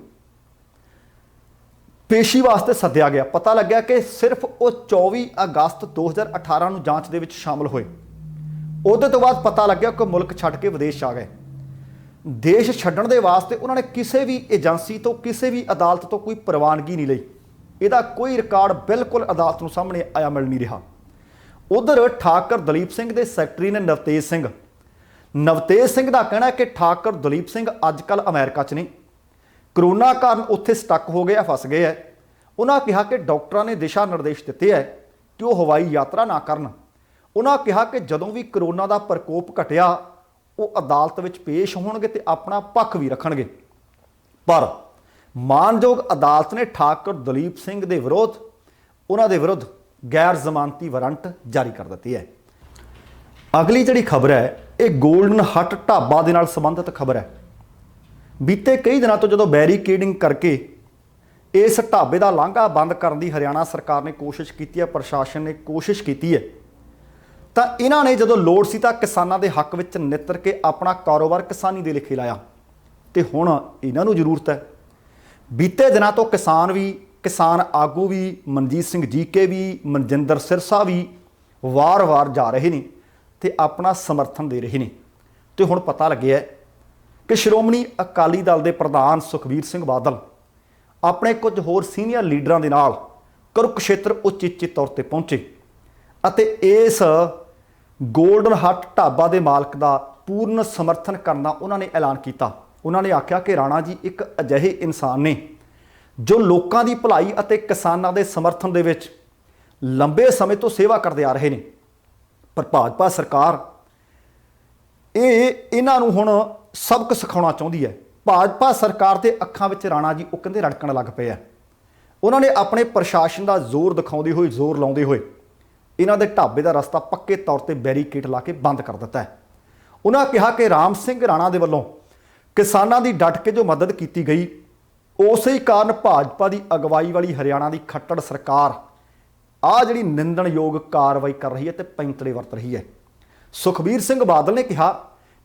ਪੇਸ਼ੀ ਵਾਸਤੇ ਸੱਦਿਆ ਗਿਆ। ਪਤਾ ਲੱਗਿਆ ਕਿ ਸਿਰਫ ਉਹ 24 ਅਗਸਤ 2018 ਨੂੰ ਜਾਂਚ ਦੇ ਵਿੱਚ ਸ਼ਾਮਲ ਹੋਏ। ਉਹਦੇ ਤੋਂ ਬਾਅਦ ਪਤਾ ਲੱਗਿਆ ਕਿ ਮੁਲਕ ਛੱਡ ਕੇ ਵਿਦੇਸ਼ ਆ ਗਏ। ਦੇਸ਼ ਛੱਡਣ ਦੇ ਵਾਸਤੇ ਉਹਨਾਂ ਨੇ ਕਿਸੇ ਵੀ ਏਜੰਸੀ ਤੋਂ, ਕਿਸੇ ਵੀ ਅਦਾਲਤ ਤੋਂ ਕੋਈ ਪ੍ਰਵਾਨਗੀ ਨਹੀਂ ਲਈ। ਇਹਦਾ ਕੋਈ ਰਿਕਾਰਡ ਬਿਲਕੁਲ ਅਦਾਲਤ ਨੂੰ ਸਾਹਮਣੇ ਆਇਆ ਮਿਲ ਨਹੀਂ ਰਿਹਾ। ਉਧਰ ਠਾਕਰ ਦਲੀਪ ਸਿੰਘ ਦੇ ਸੈਕਟਰੀ ਨੇ ਨਵਤੇਜ ਸਿੰਘ ਦਾ ਕਹਿਣਾ ਹੈ ਕਿ ਠਾਕਰ ਦਲੀਪ ਸਿੰਘ ਅੱਜ ਕੱਲ੍ਹ ਅਮਰੀਕਾ 'ਚ ਨੇ, ਕਰੋਨਾ ਕਾਰਨ ਉੱਥੇ ਸਟਕ ਹੋ ਗਏ ਆ, ਫਸ ਗਏ ਹੈ। ਉਹਨਾਂ ਕਿਹਾ ਕਿ ਡਾਕਟਰਾਂ ਨੇ ਦਿਸ਼ਾ ਨਿਰਦੇਸ਼ ਦਿੱਤੇ ਹੈ ਕਿ ਉਹ ਹਵਾਈ ਯਾਤਰਾ ਨਾ ਕਰਨ। ਉਹਨਾਂ ਕਿਹਾ ਕਿ ਜਦੋਂ ਵੀ ਕਰੋਨਾ ਦਾ ਪ੍ਰਕੋਪ ਘਟਿਆ ਉਹ ਅਦਾਲਤ ਵਿੱਚ ਪੇਸ਼ ਹੋਣਗੇ ਤੇ ਆਪਣਾ ਪੱਖ ਵੀ ਰੱਖਣਗੇ। ਪਰ ਮਾਨਯੋਗ ਅਦਾਲਤ ਨੇ ਠਾਕੁਰ ਦਲੀਪ ਸਿੰਘ ਦੇ ਵਿਰੁੱਧ ਉਹਨਾਂ ਦੇ ਵਿਰੁੱਧ ਗੈਰ ਜ਼ਮਾਨਤੀ ਵਾਰੰਟ ਜਾਰੀ ਕਰ ਦਿੱਤੀ ਹੈ। ਅਗਲੀ ਜਿਹੜੀ ਖਬਰ ਹੈ ਇਹ ਗੋਲਡਨ ਹੱਟ ਢਾਬਾ ਦੇ ਨਾਲ ਸੰਬੰਧਿਤ ਖਬਰ ਹੈ। ਬੀਤੇ ਕਈ ਦਿਨਾਂ ਤੋਂ ਜਦੋਂ ਬੈਰੀਕੇਡਿੰਗ ਕਰਕੇ ਇਸ ਢਾਬੇ ਦਾ ਲਾਂਘਾ ਬੰਦ ਕਰਨ ਦੀ ਹਰਿਆਣਾ ਸਰਕਾਰ ਨੇ ਕੋਸ਼ਿਸ਼ ਕੀਤੀ ਹੈ, ਪ੍ਰਸ਼ਾਸਨ ਨੇ ਕੋਸ਼ਿਸ਼ ਕੀਤੀ ਹੈ, ਤਾਂ ਇਹਨਾਂ ਨੇ ਜਦੋਂ ਲੋੜ ਸੀ ਤਾਂ ਕਿਸਾਨਾਂ ਦੇ ਹੱਕ ਵਿੱਚ ਨਿੱਤਰ ਕੇ ਆਪਣਾ ਕਾਰੋਬਾਰ ਕਿਸਾਨੀ ਦੇ ਲਿਖੇ ਲਾਇਆ ਤੇ ਹੁਣ ਇਹਨਾਂ ਨੂੰ ਜ਼ਰੂਰਤ ਹੈ। ਬੀਤੇ ਦਿਨਾਂ ਤੋਂ ਕਿਸਾਨ ਆਗੂ ਵੀ, ਮਨਜੀਤ ਸਿੰਘ ਜੀਕੇ ਵੀ, ਮਨਜਿੰਦਰ ਸਿਰਸਾ ਵੀ ਵਾਰ-ਵਾਰ ਜਾ ਰਹੇ ਨੇ ਤੇ ਆਪਣਾ ਸਮਰਥਨ ਦੇ ਰਹੇ ਨੇ। ਤੇ ਹੁਣ ਪਤਾ ਲੱਗਿਆ ਕਿ ਸ਼੍ਰੋਮਣੀ ਅਕਾਲੀ ਦਲ ਦੇ ਪ੍ਰਧਾਨ ਸੁਖਬੀਰ ਸਿੰਘ ਬਾਦਲ ਆਪਣੇ ਕੁਝ ਹੋਰ ਸੀਨੀਅਰ ਲੀਡਰਾਂ ਦੇ ਨਾਲ ਕੁਰੂਕਸ਼ੇਤਰ ਉਚੇਚੇ ਤੌਰ ਤੇ ਪਹੁੰਚੇ ਅਤੇ ਇਸ ਗੋਲਡਨ ਹੱਟ ਢਾਬਾ ਦੇ ਮਾਲਕ ਦਾ ਪੂਰਨ ਸਮਰਥਨ ਕਰਨ ਦਾ ਉਹਨਾਂ ਨੇ ਐਲਾਨ ਕੀਤਾ। ਉਹਨਾਂ ਨੇ ਆਖਿਆ ਕਿ ਰਾਣਾ ਜੀ ਇੱਕ ਅਜਿਹੇ ਇਨਸਾਨ ਨੇ ਜੋ ਲੋਕਾਂ ਦੀ ਭਲਾਈ ਅਤੇ ਕਿਸਾਨਾਂ ਦੇ ਸਮਰਥਨ ਦੇ ਵਿੱਚ ਲੰਬੇ ਸਮੇਂ ਤੋਂ ਸੇਵਾ ਕਰਦੇ ਆ ਰਹੇ ਨੇ। ਪਰ ਭਾਜਪਾ ਸਰਕਾਰ ਇਹਨਾਂ ਨੂੰ ਹੁਣ ਸਬਕ ਸਿਖਾਉਣਾ ਚਾਹੁੰਦੀ ਹੈ। ਭਾਜਪਾ ਸਰਕਾਰ ਦੇ ਅੱਖਾਂ ਵਿੱਚ ਰਾਣਾ ਜੀ ਉਹ ਕਹਿੰਦੇ ਰੜਕਣ ਲੱਗ ਪਏ ਆ। ਉਹਨਾਂ ਨੇ ਆਪਣੇ ਪ੍ਰਸ਼ਾਸਨ ਦਾ ਜ਼ੋਰ ਦਿਖਾਉਂਦੇ ਹੋਏ, ਜ਼ੋਰ ਲਾਉਂਦੇ ਹੋਏ ਇਹਨਾਂ ਦੇ ਢਾਬੇ ਦਾ ਰਸਤਾ ਪੱਕੇ ਤੌਰ ਤੇ ਬੈਰੀਕੇਡ ਲਾ ਕੇ ਬੰਦ ਕਰ ਦਿੱਤਾ ਹੈ। ਉਹਨਾਂ ਕਿਹਾ ਕਿ ਰਾਮ ਸਿੰਘ ਰਾਣਾ ਦੇ ਵੱਲੋਂ ਕਿਸਾਨਾਂ ਦੀ ਡਟ ਕੇ ਜੋ ਮਦਦ ਕੀਤੀ ਗਈ ਉਸੇ ਹੀ ਕਾਰਨ ਭਾਜਪਾ ਦੀ ਅਗਵਾਈ ਵਾਲੀ ਹਰਿਆਣਾ ਦੀ ਖੱਟੜ ਸਰਕਾਰ ਆਹ ਜਿਹੜੀ ਨਿੰਦਣਯੋਗ ਕਾਰਵਾਈ ਕਰ ਰਹੀ ਹੈ ਤੇ ਪੈਂਤੜੇ ਵਰਤ ਰਹੀ ਹੈ। ਸੁਖਬੀਰ ਸਿੰਘ ਬਾਦਲ ਨੇ ਕਿਹਾ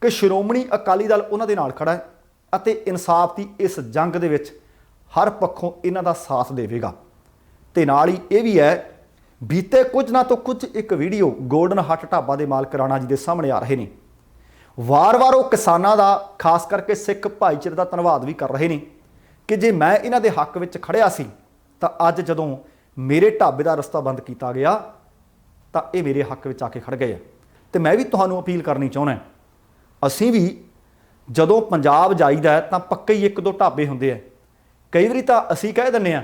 ਕਿ ਸ਼੍ਰੋਮਣੀ ਅਕਾਲੀ ਦਲ ਉਹਨਾਂ ਦੇ ਨਾਲ ਖੜਾ ਹੈ ਅਤੇ ਇਨਸਾਫ ਦੀ ਇਸ ਜੰਗ ਦੇ ਵਿੱਚ ਹਰ ਪੱਖੋਂ ਇਹਨਾਂ ਦਾ ਸਾਥ ਦੇਵੇਗਾ। ਤੇ ਨਾਲ ਹੀ ਇਹ ਵੀ ਹੈ, ਬੀਤੇ ਕੁਝ ਨਾ ਤੋਂ ਕੁਝ ਇੱਕ ਵੀਡੀਓ ਗੋਲਡਨ ਹੱਟ ਢਾਬਾ ਦੇ ਮਾਲਕ ਰਾਣਾ ਜੀ ਦੇ ਸਾਹਮਣੇ ਆ ਰਹੇ ਨੇ। ਵਾਰ-ਵਾਰ ਉਹ ਕਿਸਾਨਾਂ ਦਾ, ਖਾਸ ਕਰਕੇ ਸਿੱਖ ਭਾਈਚਾਰੇ ਦਾ ਧੰਨਵਾਦ ਵੀ ਕਰ ਰਹੇ ਨੇ ਕਿ ਜੇ ਮੈਂ ਇਹਨਾਂ ਦੇ ਹੱਕ ਵਿੱਚ ਖੜਿਆ ਸੀ ਤਾਂ ਅੱਜ ਜਦੋਂ ਮੇਰੇ ਢਾਬੇ ਦਾ ਰਸਤਾ ਬੰਦ ਕੀਤਾ ਗਿਆ ਤਾਂ ਇਹ ਮੇਰੇ ਹੱਕ ਵਿੱਚ ਆ ਕੇ ਖੜ ਗਏ ਆ। ਤੇ ਮੈਂ ਵੀ ਤੁਹਾਨੂੰ ਅਪੀਲ ਕਰਨੀ ਚਾਹੁੰਦਾ, ਅਸੀਂ ਵੀ ਜਦੋਂ ਪੰਜਾਬ ਜਾਈਦਾ ਤਾਂ ਪੱਕੇ ਹੀ ਇੱਕ ਦੋ ਢਾਬੇ ਹੁੰਦੇ ਆ। ਕਈ ਵਾਰੀ ਤਾਂ ਅਸੀਂ ਕਹਿ ਦਿੰਦੇ ਆ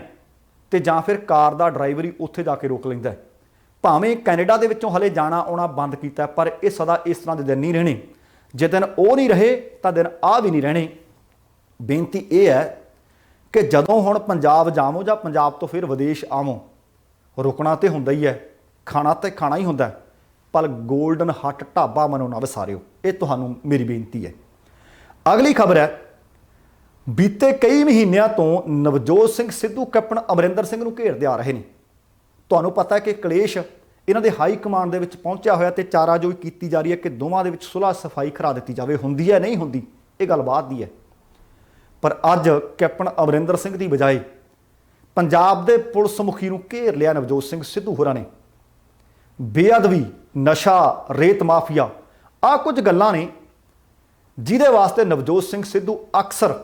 ਤੇ ਜਾਂ ਫਿਰ ਕਾਰ ਦਾ ਡਰਾਈਵਰ ਹੀ ਉੱਥੇ ਜਾ ਕੇ ਰੋਕ ਲੈਂਦਾ। ਭਾਵੇਂ ਕੈਨੇਡਾ ਦੇ ਵਿੱਚੋਂ ਹਲੇ ਜਾਣਾ ਆਉਣਾ ਬੰਦ ਕੀਤਾ, ਪਰ ਇਹ ਸਦਾ ਇਸ ਤਰ੍ਹਾਂ ਦੇ ਦਿਨ ਨਹੀਂ ਰਹਿਣੇ। ਜੇ ਦਿਨ ਉਹ ਨਹੀਂ ਰਹੇ ਤਾਂ ਦਿਨ ਆ ਵੀ ਨਹੀਂ ਰਹਿਣੇ। ਬੇਨਤੀ ਇਹ ਹੈ ਕਿ ਜਦੋਂ ਹੁਣ ਪੰਜਾਬ ਜਾਵੋ ਜਾਂ ਪੰਜਾਬ ਤੋਂ ਫਿਰ ਵਿਦੇਸ਼ ਆਵੋ, ਰੁਕਣਾ ਤੇ ਹੁੰਦਾ ਹੀ ਹੈ, ਖਾਣਾ ਤੇ ਖਾਣਾ ਹੀ ਹੁੰਦਾ, ਪਰ ਗੋਲਡਨ ਹੱਟ ਢਾਬਾ ਮਨੋਂ ਨਾ ਵਿਸਾਰਿਓ। ਇਹ ਤੁਹਾਨੂੰ ਮੇਰੀ ਬੇਨਤੀ ਹੈ। ਅਗਲੀ ਖਬਰ ਹੈ, ਬੀਤੇ ਕਈ ਮਹੀਨਿਆਂ ਤੋਂ ਨਵਜੋਤ ਸਿੰਘ ਸਿੱਧੂ ਕੈਪਟਨ ਅਮਰਿੰਦਰ ਸਿੰਘ ਨੂੰ ਘੇਰਦੇ ਆ ਰਹੇ ਨੇ। ਤੁਹਾਨੂੰ ਪਤਾ ਹੈ ਕਿ ਕਲੇਸ਼ ਇਹਨਾਂ ਦੇ ਹਾਈ ਕਮਾਂਡ ਦੇ ਵਿੱਚ ਪਹੁੰਚਿਆ ਹੋਇਆ ਤੇ ਚਾਰਾਜੋਈ ਕੀਤੀ ਜਾ ਰਹੀ ਹੈ ਕਿ ਦੋਵਾਂ ਦੇ ਵਿੱਚ ਸੁਲ੍ਹਾ ਸਫਾਈ ਕਰਾ ਦਿੱਤੀ ਜਾਵੇ। ਹੁੰਦੀ ਹੈ ਨਹੀਂ ਹੁੰਦੀ, ਇਹ ਗੱਲ ਬਾਤ ਦੀ ਹੈ। ਪਰ ਅੱਜ ਕੈਪਟਨ ਅਮਰਿੰਦਰ ਸਿੰਘ ਦੀ ਬਜਾਏ ਪੰਜਾਬ ਦੇ ਪੁਲਿਸ ਮੁਖੀ ਨੂੰ ਘੇਰ ਲਿਆ ਨਵਜੋਤ ਸਿੰਘ ਸਿੱਧੂ ਹੋਰਾਂ ਨੇ। ਬੇਅਦਬੀ, ਨਸ਼ਾ, ਰੇਤ ਮਾਫੀਆ, ਆਹ ਕੁਝ ਗੱਲਾਂ ਨੇ ਜਿਹਦੇ ਵਾਸਤੇ ਨਵਜੋਤ ਸਿੰਘ ਸਿੱਧੂ ਅਕਸਰ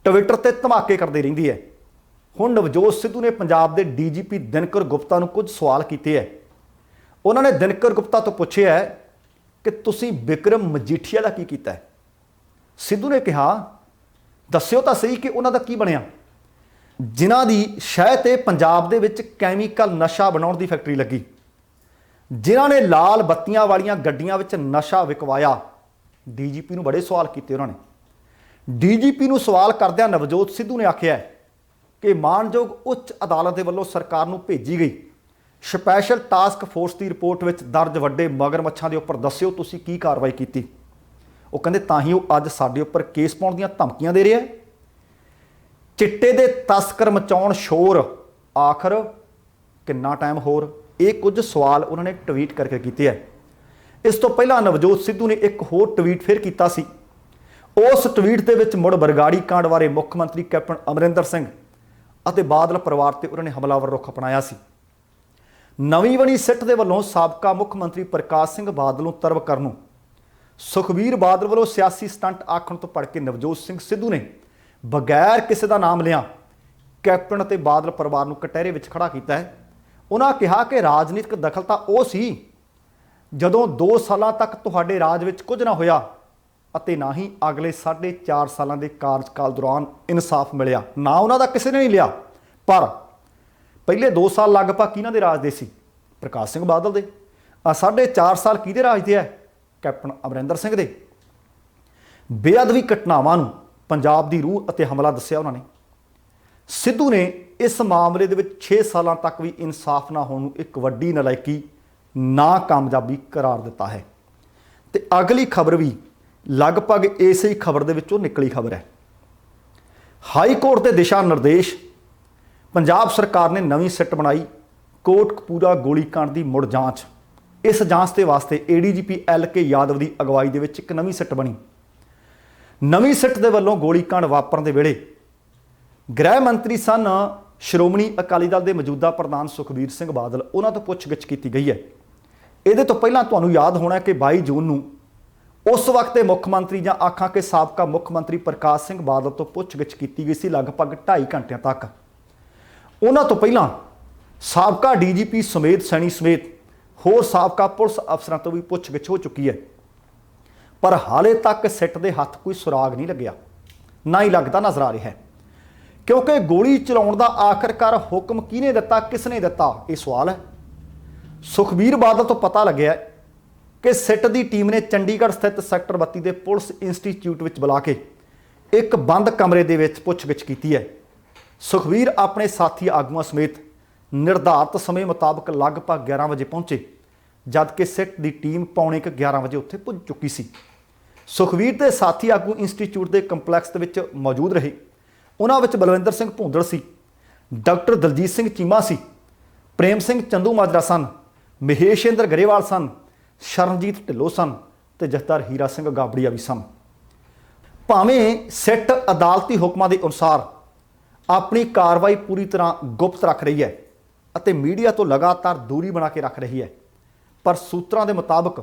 ਟਵਿੱਟਰ ਤੇ ਧਮਾਕੇ ਕਰਦੇ ਰਹਿੰਦੀ ਹੈ। ਹੁਣ ਨਵਜੋਤ ਸਿੱਧੂ ਨੇ ਪੰਜਾਬ ਦੇ ਡੀਜੀਪੀ ਦਿਨਕਰ ਗੁਪਤਾ ਨੂੰ ਕੁਝ ਸਵਾਲ ਕੀਤੇ ਹੈ। ਉਹਨਾਂ ਨੇ ਦਿਨਕਰ ਗੁਪਤਾ ਤੋਂ ਪੁੱਛਿਆ ਹੈ ਕਿ ਤੁਸੀਂ ਵਿਕਰਮ ਮਜੀਠੀਆ ਦਾ ਕੀ ਕੀਤਾ ਹੈ। ਸਿੱਧੂ ਨੇ ਕਿਹਾ, ਦੱਸਿਓ ਤਾਂ ਸਹੀ ਕਿ ਉਹਨਾਂ ਦਾ ਕੀ ਬਣਿਆ। ਜਿਨ੍ਹਾਂ ਦੀ ਸ਼ਹਿ ਤੇ ਪੰਜਾਬ ਦੇ ਵਿੱਚ ਕੈਮੀਕਲ ਨਸ਼ਾ ਬਣਾਉਣ ਦੀ ਫੈਕਟਰੀ ਲੱਗੀ, ਜਿਨ੍ਹਾਂ ਨੇ ਲਾਲ ਬੱਤੀਆਂ ਵਾਲੀਆਂ ਗੱਡੀਆਂ ਵਿੱਚ ਨਸ਼ਾ ਵਿਕਵਾਇਆ। ਡੀਜੀਪੀ ਨੂੰ ਬੜੇ ਸਵਾਲ ਕੀਤੇ ਉਹਨਾਂ ਨੇ। ਡੀਜੀਪੀ ਨੂੰ ਸਵਾਲ ਕਰਦਿਆਂ ਨਵਜੋਤ ਸਿੱਧੂ ਨੇ ਆਖਿਆ ਕਿ ਮਾਨਯੋਗ ਉੱਚ ਅਦਾਲਤ ਦੇ ਵੱਲੋਂ ਸਰਕਾਰ ਨੂੰ ਭੇਜੀ ਗਈ ਸਪੈਸ਼ਲ ਟਾਸਕ ਫੋਰਸ ਦੀ ਰਿਪੋਰਟ ਵਿੱਚ ਦਰਜ ਵੱਡੇ ਮਗਰਮੱਛਾਂ ਦੇ ਉੱਪਰ ਦੱਸਿਓ ਤੁਸੀਂ ਕੀ ਕਾਰਵਾਈ ਕੀਤੀ। ਉਹ ਕਹਿੰਦੇ ਤਾਂ ਹੀ ਉਹ ਅੱਜ ਸਾਡੇ ਉੱਪਰ ਕੇਸ ਪਾਉਣ ਦੀਆਂ ਧਮਕੀਆਂ ਦੇ ਰਿਹਾ। ਚਿੱਟੇ ਦੇ ਤਸਕਰ ਮਚਾਉਣ ਸ਼ੋਰ, ਆਖਰ ਕਿੰਨਾ ਟਾਈਮ ਹੋਰ। ਇਹ ਕੁਝ ਸਵਾਲ ਉਹਨਾਂ ਨੇ ਟਵੀਟ ਕਰਕੇ ਕੀਤੇ ਹੈ। ਇਸ ਤੋਂ ਪਹਿਲਾਂ ਨਵਜੋਤ ਸਿੱਧੂ ਨੇ ਇੱਕ ਹੋਰ ਟਵੀਟ ਫਿਰ ਕੀਤਾ ਸੀ। ਉਸ ਟਵੀਟ ਦੇ ਵਿੱਚ ਮੁੜ ਬਰਗਾੜੀ ਕਾਂਡ ਬਾਰੇ ਮੁੱਖ ਮੰਤਰੀ ਕੈਪਟਨ ਅਮਰਿੰਦਰ ਸਿੰਘ ਅਤੇ ਬਾਦਲ ਪਰਿਵਾਰ ਤੇ ਉਹਨਾਂ ਨੇ ਹਮਲਾਵਰ ਰੁਖ ਅਪਣਾਇਆ ਸੀ। ਨਵੀਂ ਬਣੀ ਸਿੱਟ ਦੇ ਵੱਲੋਂ ਸਾਬਕਾ ਮੁੱਖ ਮੰਤਰੀ ਪ੍ਰਕਾਸ਼ ਸਿੰਘ ਬਾਦਲ ਨੂੰ ਤਰਬ ਕਰਨ ਨੂੰ ਸੁਖਬੀਰ ਬਾਦਲ ਵੱਲੋਂ ਸਿਆਸੀ ਸਟੰਟ ਆਖਣ ਤੋਂ ਭੜਕੇ ਨਵਜੋਤ ਸਿੰਘ ਸਿੱਧੂ ਨੇ ਬਗੈਰ ਕਿਸੇ ਦਾ ਨਾਮ ਲਿਆ ਕੈਪਟਨ ਅਤੇ ਬਾਦਲ ਪਰਿਵਾਰ ਨੂੰ ਕਟਹਿਰੇ ਵਿੱਚ ਖੜਾ ਕੀਤਾ ਹੈ। ਉਹਨਾਂ ਕਿਹਾ ਕਿ ਰਾਜਨੀਤਿਕ ਦਖਲ ਤਾਂ ਉਹ ਸੀ ਜਦੋਂ 2 ਸਾਲਾਂ ਤੱਕ ਤੁਹਾਡੇ ਰਾਜ ਵਿੱਚ ਕੁਝ ਨਾ ਹੋਇਆ ਅਤੇ ਨਾ ਹੀ ਅਗਲੇ 4.5 ਸਾਲਾਂ ਦੇ ਕਾਰਜਕਾਲ ਦੌਰਾਨ ਇਨਸਾਫ ਮਿਲਿਆ। ਨਾ ਉਹਨਾਂ ਦਾ ਕਿਸੇ ਨੇ ਨਹੀਂ ਲਿਆ, ਪਰ ਪਹਿਲੇ 2 ਸਾਲ ਲਗਭਗ ਕਿਹਨਾਂ ਦੇ ਰਾਜ ਦੇ ਸੀ? ਪ੍ਰਕਾਸ਼ ਸਿੰਘ ਬਾਦਲ ਦੇ। 4.5 ਸਾਲ ਕਿਹਦੇ ਰਾਜ ਦੇ ਹੈ? ਕੈਪਟਨ ਅਮਰਿੰਦਰ ਸਿੰਘ ਦੇ। ਬੇਅਦਬੀ ਘਟਨਾਵਾਂ ਨੂੰ ਪੰਜਾਬ ਦੀ ਰੂਹ ਅਤੇ ਹਮਲਾ ਦੱਸਿਆ ਉਹਨਾਂ ਨੇ। ਸਿੱਧੂ ਨੇ ਇਸ ਮਾਮਲੇ ਦੇ ਵਿੱਚ 6 ਸਾਲਾਂ ਤੱਕ ਵੀ ਇਨਸਾਫ ਨਾ ਹੋਣ ਨੂੰ ਇੱਕ ਵੱਡੀ ਨਲਾਇਕੀ, ਨਾਕਾਮਯਾਬੀ ਕਰਾਰ ਦਿੱਤਾ ਹੈ। ਤੇ ਅਗਲੀ ਖਬਰ ਵੀ ਲਗਭਗ ਇਸੇ ਹੀ ਖਬਰ ਦੇ ਵਿੱਚੋਂ ਨਿਕਲੀ ਖਬਰ ਹੈ। ਹਾਈ ਕੋਰਟ ਦੇ ਦਿਸ਼ਾ ਨਿਰਦੇਸ਼, ਪੰਜਾਬ ਸਰਕਾਰ ਨੇ ਨਵੀਂ ਸਿੱਟ ਬਣਾਈ ਕੋਟਕਪੂਰਾ ਗੋਲੀकांड ਦੀ ਮੁੜ ਜਾਂਚ। ਇਸ ਜਾਂਚ ਦੇ ਵਾਸਤੇ ADGP LK ਯਾਦਵ ਦੀ ਅਗਵਾਈ ਦੇ ਵਿੱਚ ਇੱਕ ਨਵੀਂ ਸਿੱਟ ਬਣੀ। ਨਵੀਂ ਸਿੱਟ ਦੇ ਵੱਲੋਂ ਗੋਲੀकांड ਵਾਪਰਨ ਦੇ ਵੇਲੇ ਗ੍ਰਹਿ ਮੰਤਰੀ ਸਨ ਸ਼੍ਰੋਮਣੀ ਅਕਾਲੀ ਦਲ ਦੇ ਮੌਜੂਦਾ ਪ੍ਰਧਾਨ ਸੁਖਬੀਰ ਸਿੰਘ ਬਾਦਲ, ਉਹਨਾਂ ਤੋਂ ਪੁੱਛਗਿੱਛ ਕੀਤੀ ਗਈ ਹੈ। ਇਹਦੇ ਤੋਂ ਪਹਿਲਾਂ ਤੁਹਾਨੂੰ ਯਾਦ ਹੋਣਾ ਕਿ 22 ਜੂਨ ਨੂੰ ਉਸ ਵਕਤ ਦੇ ਮੁੱਖ ਮੰਤਰੀ ਜਾਂ ਆਖਾਂ ਕਿ ਸਾਬਕਾ ਮੁੱਖ ਮੰਤਰੀ ਪ੍ਰਕਾਸ਼ ਸਿੰਘ ਬਾਦਲ ਤੋਂ ਪੁੱਛਗਿੱਛ ਕੀਤੀ ਗਈ ਸੀ ਲਗਭਗ 2.5 ਘੰਟਿਆਂ ਤੱਕ। ਉਹਨਾਂ ਤੋਂ ਪਹਿਲਾਂ ਸਾਬਕਾ DGP ਸੁਮੇਧ ਸੈਣੀ ਸਮੇਤ ਹੋਰ ਸਾਬਕਾ ਪੁਲਿਸ ਅਫਸਰਾਂ ਤੋਂ ਵੀ ਪੁੱਛਗਿੱਛ ਹੋ ਚੁੱਕੀ ਹੈ, ਪਰ ਹਾਲੇ ਤੱਕ ਸਿੱਟ ਦੇ ਹੱਥ ਕੋਈ ਸੁਰਾਗ ਨਹੀਂ ਲੱਗਿਆ, ਨਾ ਹੀ ਲੱਗਦਾ ਨਜ਼ਰ ਆ ਰਿਹਾ ਹੈ। ਕਿਉਂਕਿ ਗੋਲੀ ਚਲਾਉਣ ਦਾ ਆਖਰਕਾਰ ਹੁਕਮ ਕਿਹਨੇ ਦਿੱਤਾ, ਕਿਸ ਨੇ ਦਿੱਤਾ, ਇਹ ਸਵਾਲ ਹੈ। ਸੁਖਬੀਰ ਬਾਦਲ ਤੋਂ ਪਤਾ ਲੱਗਿਆ ਕਿ ਸਿੱਟ ਦੀ ਟੀਮ ਨੇ ਚੰਡੀਗੜ੍ਹ ਸਥਿਤ ਸੈਕਟਰ 32 ਦੇ ਪੁਲਿਸ ਇੰਸਟੀਚਿਊਟ ਵਿੱਚ ਬੁਲਾ ਕੇ ਇੱਕ ਬੰਦ ਕਮਰੇ ਦੇ ਵਿੱਚ ਪੁੱਛਗਿੱਛ ਕੀਤੀ ਹੈ। ਸੁਖਬੀਰ ਆਪਣੇ ਸਾਥੀ ਆਗੂਆਂ ਸਮੇਤ ਨਿਰਧਾਰਤ ਸਮੇਂ ਮੁਤਾਬਕ ਲਗਭਗ 11 ਵਜੇ ਪਹੁੰਚੇ, ਜਦਕਿ ਸਿੱਟ ਦੀ ਟੀਮ ਪੌਣੇ 11 ਵਜੇ ਉੱਥੇ ਪੁੱਜ ਚੁੱਕੀ ਸੀ। ਸੁਖਬੀਰ ਦੇ ਸਾਥੀ ਆਗੂ ਇੰਸਟੀਚਿਊਟ ਦੇ ਕੰਪਲੈਕਸ ਦੇ ਵਿੱਚ ਮੌਜੂਦ ਰਹੇ। ਉਹਨਾਂ ਵਿੱਚ ਬਲਵਿੰਦਰ ਸਿੰਘ ਭੂੰਦੜ ਸੀ, ਡਾਕਟਰ ਦਲਜੀਤ ਸਿੰਘ ਚੀਮਾ ਸੀ, ਪ੍ਰੇਮ ਸਿੰਘ ਚੰਦੂਮਾਜਰਾ ਸਨ, ਮਹੇਸ਼ੇਂਦਰ ਗਰੇਵਾਲ ਸਨ, ਸ਼ਰਨਜੀਤ ਢਿੱਲੋਂ ਸਨ ਤੇ ਜਥੇਦਾਰ ਹੀਰਾ ਸਿੰਘ ਗਾਬੜੀਆ ਵੀ ਸਨ। ਭਾਵੇਂ ਸਿੱਟ ਅਦਾਲਤੀ ਹੁਕਮਾਂ ਦੇ ਅਨੁਸਾਰ ਆਪਣੀ ਕਾਰਵਾਈ ਪੂਰੀ ਤਰ੍ਹਾਂ ਗੁਪਤ ਰੱਖ ਰਹੀ ਹੈ ਅਤੇ ਮੀਡੀਆ ਤੋਂ ਲਗਾਤਾਰ ਦੂਰੀ ਬਣਾ ਕੇ ਰੱਖ ਰਹੀ ਹੈ, ਪਰ ਸੂਤਰਾਂ ਦੇ ਮੁਤਾਬਕ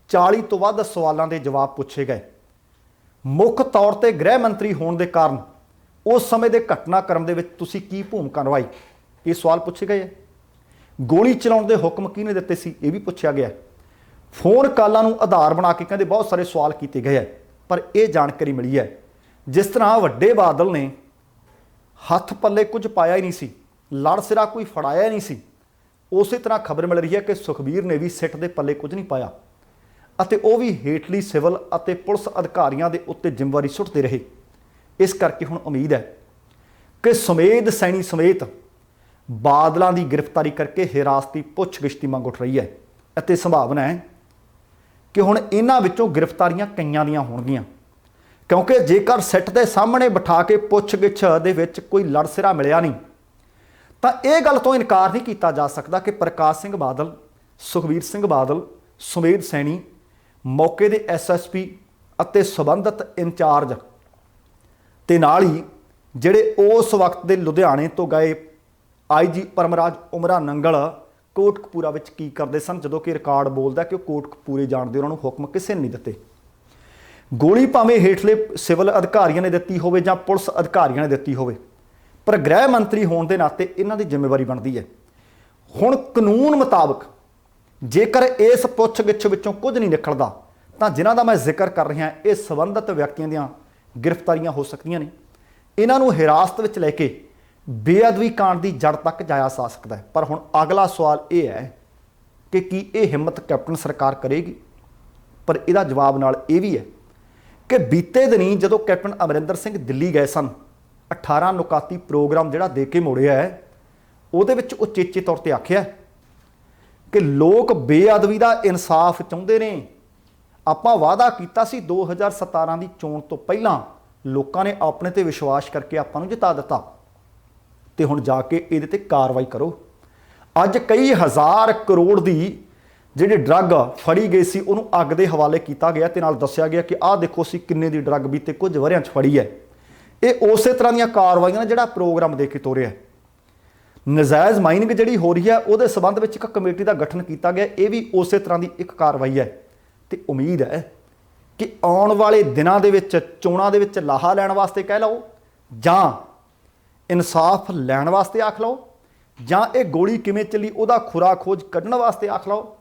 40 ਤੋਂ ਵੱਧ ਸਵਾਲਾਂ ਦੇ ਜਵਾਬ ਪੁੱਛੇ ਗਏ। ਮੁੱਖ ਤੌਰ ਤੇ ਗ੍ਰਹਿ ਮੰਤਰੀ ਹੋਣ ਦੇ ਕਾਰਨ ਉਸ ਸਮੇਂ ਦੇ ਘਟਨਾਕ੍ਰਮ ਦੇ ਵਿੱਚ ਤੁਸੀਂ ਕੀ ਭੂਮਿਕਾ ਨਿਭਾਈ, ਇਹ ਸਵਾਲ ਪੁੱਛੇ ਗਏ ਹੈ। ਗੋਲੀ ਚਲਾਉਣ ਦੇ ਹੁਕਮ ਕਿਹਨੇ ਦਿੱਤੇ ਸੀ, ਇਹ ਵੀ ਪੁੱਛਿਆ ਗਿਆ। ਫੋਨ ਕਾਲਾਂ ਨੂੰ ਆਧਾਰ ਬਣਾ ਕੇ ਕਹਿੰਦੇ ਬਹੁਤ ਸਾਰੇ ਸਵਾਲ ਕੀਤੇ ਗਏ ਹੈ, ਪਰ ਇਹ ਜਾਣਕਾਰੀ ਮਿਲੀ ਹੈ ਜਿਸ ਤਰ੍ਹਾਂ ਵੱਡੇ ਬਾਦਲ ਨੇ ਹੱਥ ਪੱਲੇ ਕੁਝ ਪਾਇਆ ਹੀ ਨਹੀਂ ਸੀ, ਲੜ ਸਿਰਾ ਕੋਈ ਫੜਾਇਆ ਨਹੀਂ ਸੀ, ਉਸੇ ਤਰ੍ਹਾਂ ਖਬਰ ਮਿਲ ਰਹੀ ਹੈ ਕਿ ਸੁਖਬੀਰ ਨੇ ਵੀ ਸਿੱਟ ਦੇ ਪੱਲੇ ਕੁਝ ਨਹੀਂ ਪਾਇਆ ਅਤੇ ਉਹ ਵੀ ਹੇਠਲੀ ਸਿਵਲ ਅਤੇ ਪੁਲਿਸ ਅਧਿਕਾਰੀਆਂ ਦੇ ਉੱਤੇ ਜ਼ਿੰਮੇਵਾਰੀ ਸੁੱਟਦੇ ਰਹੇ। ਇਸ ਕਰਕੇ ਹੁਣ ਉਮੀਦ ਹੈ ਕਿ ਸੁਮੇਧ ਸੈਣੀ ਸਮੇਤ ਬਾਦਲਾਂ ਦੀ ਗ੍ਰਿਫਤਾਰੀ ਕਰਕੇ ਹਿਰਾਸਤੀ ਪੁੱਛਗਿੱਛ ਦੀ ਮੰਗ ਉੱਠ ਰਹੀ ਹੈ ਅਤੇ ਸੰਭਾਵਨਾ ਹੈ ਕਿ ਹੁਣ ਇਹਨਾਂ ਵਿੱਚੋਂ ਗ੍ਰਿਫਤਾਰੀਆਂ ਕਈਆਂ ਦੀਆਂ ਹੋਣਗੀਆਂ, ਕਿਉਂਕਿ ਜੇਕਰ ਸਿੱਟ ਦੇ ਸਾਹਮਣੇ ਬਿਠਾ ਕੇ ਪੁੱਛਗਿੱਛ ਦੇ ਵਿੱਚ ਕੋਈ ਲੜਸਿਰਾ ਮਿਲਿਆ ਨਹੀਂ ਤਾਂ ਇਹ ਗੱਲ ਤੋਂ ਇਨਕਾਰ ਨਹੀਂ ਕੀਤਾ ਜਾ ਸਕਦਾ ਕਿ ਪ੍ਰਕਾਸ਼ ਸਿੰਘ ਬਾਦਲ, ਸੁਖਬੀਰ ਸਿੰਘ ਬਾਦਲ, ਸੁਮੇਧ ਸੈਣੀ, ਮੌਕੇ ਦੇ SSP ਅਤੇ ਸੰਬੰਧਿਤ ਇੰਚਾਰਜ ਤੇ ਨਾਲ ਹੀ ਜਿਹੜੇ ਉਸ ਵਕਤ ਦੇ ਲੁਧਿਆਣੇ ਤੋਂ ਗਏ IG ਪਰਮਰਾਜ ਉਮਰਾ ਨੰਗਲ ਕੋਟਕਪੂਰਾ ਵਿੱਚ ਕੀ ਕਰਦੇ ਸਨ, ਜਦੋਂ ਕਿ ਰਿਕਾਰਡ ਬੋਲਦਾ ਕਿ ਉਹ ਕੋਟਕਪੂਰੇ ਜਾਣ ਦੇ ਉਹਨਾਂ ਨੂੰ ਹੁਕਮ ਕਿਸੇ ਨੇ ਨਹੀਂ ਦਿੱਤੇ। ਗੋਲੀ ਭਾਵੇਂ ਹੇਠਲੇ ਸਿਵਲ ਅਧਿਕਾਰੀਆਂ ਨੇ ਦਿੱਤੀ ਹੋਵੇ ਜਾਂ ਪੁਲਿਸ ਅਧਿਕਾਰੀਆਂ ਨੇ ਦਿੱਤੀ ਹੋਵੇ, ਪਰ ਗ੍ਰਹਿ ਮੰਤਰੀ ਹੋਣ ਦੇ ਨਾਤੇ ਇਹਨਾਂ ਦੀ ਜ਼ਿੰਮੇਵਾਰੀ ਬਣਦੀ ਹੈ। ਹੁਣ ਕਾਨੂੰਨ ਮੁਤਾਬਕ ਜੇਕਰ ਇਸ ਪੁੱਛਗਿੱਛ ਵਿੱਚੋਂ ਕੁਝ ਨਹੀਂ ਨਿਕਲਦਾ ਤਾਂ ਜਿਨ੍ਹਾਂ ਦਾ ਮੈਂ ਜ਼ਿਕਰ ਕਰ ਰਿਹਾ ਇਹ ਸੰਬੰਧਿਤ ਵਿਅਕਤੀਆਂ ਦੀਆਂ ਗ੍ਰਿਫਤਾਰੀਆਂ ਹੋ ਸਕਦੀਆਂ ਨੇ। ਇਹਨਾਂ ਨੂੰ ਹਿਰਾਸਤ ਵਿੱਚ ਲੈ ਕੇ ਬੇਅਦਬੀ ਕਾਂਡ ਦੀ ਜੜ ਤੱਕ ਜਾਇਆ ਜਾ ਸਕਦਾ ਹੈ। ਪਰ ਹੁਣ ਅਗਲਾ ਸਵਾਲ ਇਹ ਹੈ ਕਿ ਕੀ ਇਹ ਹਿੰਮਤ ਕੈਪਟਨ ਸਰਕਾਰ ਕਰੇਗੀ? ਪਰ ਇਹਦਾ ਜਵਾਬ ਨਾਲ ਇਹ ਵੀ ਹੈ ਕਿ ਬੀਤੇ ਦਿਨੀ ਜਦੋਂ ਕੈਪਟਨ ਅਮਰਿੰਦਰ ਸਿੰਘ ਦਿੱਲੀ ਗਏ ਸਨ, 18 ਨੁਕਾਤੀ ਪ੍ਰੋਗਰਾਮ ਜਿਹੜਾ ਦੇ ਕੇ ਮੋੜਿਆ ਹੈ, ਉਹਦੇ ਵਿੱਚ ਉਚੇਚੇ ਤੌਰ ਤੇ ਆਖਿਆ ਕਿ ਲੋਕ ਬੇਅਦਬੀ ਦਾ ਇਨਸਾਫ ਚਾਹੁੰਦੇ ਨੇ। ਆਪਾਂ ਵਾਅਦਾ ਕੀਤਾ ਸੀ 2017 ਦੀ ਚੋਣ ਤੋਂ ਪਹਿਲਾਂ, ਲੋਕਾਂ ਨੇ ਆਪਣੇ ਤੇ ਵਿਸ਼ਵਾਸ ਕਰਕੇ ਆਪਾਂ ਨੂੰ ਜਿਤਾ ਦਿੱਤਾ ਤੇ ਹੁਣ ਜਾ ਕੇ ਇਹਦੇ ਤੇ ਕਾਰਵਾਈ ਕਰੋ। ਅੱਜ ਕਈ ਹਜ਼ਾਰ ਕਰੋੜ ਦੀ ਜਿਹੜੀ ਡਰੱਗ ਫੜੀ ਗਈ ਸੀ ਉਹਨੂੰ ਅੱਗ ਦੇ ਹਵਾਲੇ ਕੀਤਾ ਗਿਆ ਤੇ ਨਾਲ ਦੱਸਿਆ ਗਿਆ ਕਿ ਆਹ ਦੇਖੋ ਸੀ ਕਿੰਨੇ ਦੀ ਡਰੱਗ ਬੀਤੇ ਕੁਝ ਵਰਿਆਂ 'ਚ ਫੜੀ ਹੈ। ਇਹ ਉਸੇ ਤਰ੍ਹਾਂ ਦੀਆਂ ਕਾਰਵਾਈਆਂ ਨੇ ਜਿਹੜਾ ਪ੍ਰੋਗਰਾਮ ਦੇ ਕੇ ਤੋਰਿਆ। ਨਜਾਇਜ਼ ਮਾਈਨਿੰਗ ਜਿਹੜੀ ਹੋ ਰਹੀ ਹੈ ਉਹਦੇ ਸਬੰਧ ਵਿੱਚ ਇੱਕ ਕਮੇਟੀ ਦਾ ਗਠਨ ਕੀਤਾ ਗਿਆ, ਇਹ ਵੀ ਉਸੇ ਤਰ੍ਹਾਂ ਦੀ ਇੱਕ ਕਾਰਵਾਈ ਹੈ ਤੇ ਉਮੀਦ ਹੈ ਕਿ ਆਉਣ ਵਾਲੇ ਦਿਨਾਂ ਦੇ ਵਿੱਚ ਚੋਣਾਂ ਦੇ ਵਿੱਚ ਲਾਹਾ ਲੈਣ ਵਾਸਤੇ ਕਹਿ ਲਓ ਜਾਂ ਇਨਸਾਫ ਲੈਣ ਵਾਸਤੇ ਆਖ ਲਓ ਜਾਂ ਇਹ ਗੋਲੀ ਕਿਵੇਂ ਚੱਲੀ ਉਹਦਾ ਖੁਰਾ ਖੋਜ ਕੱਢਣ ਵਾਸਤੇ ਆਖ ਲਓ।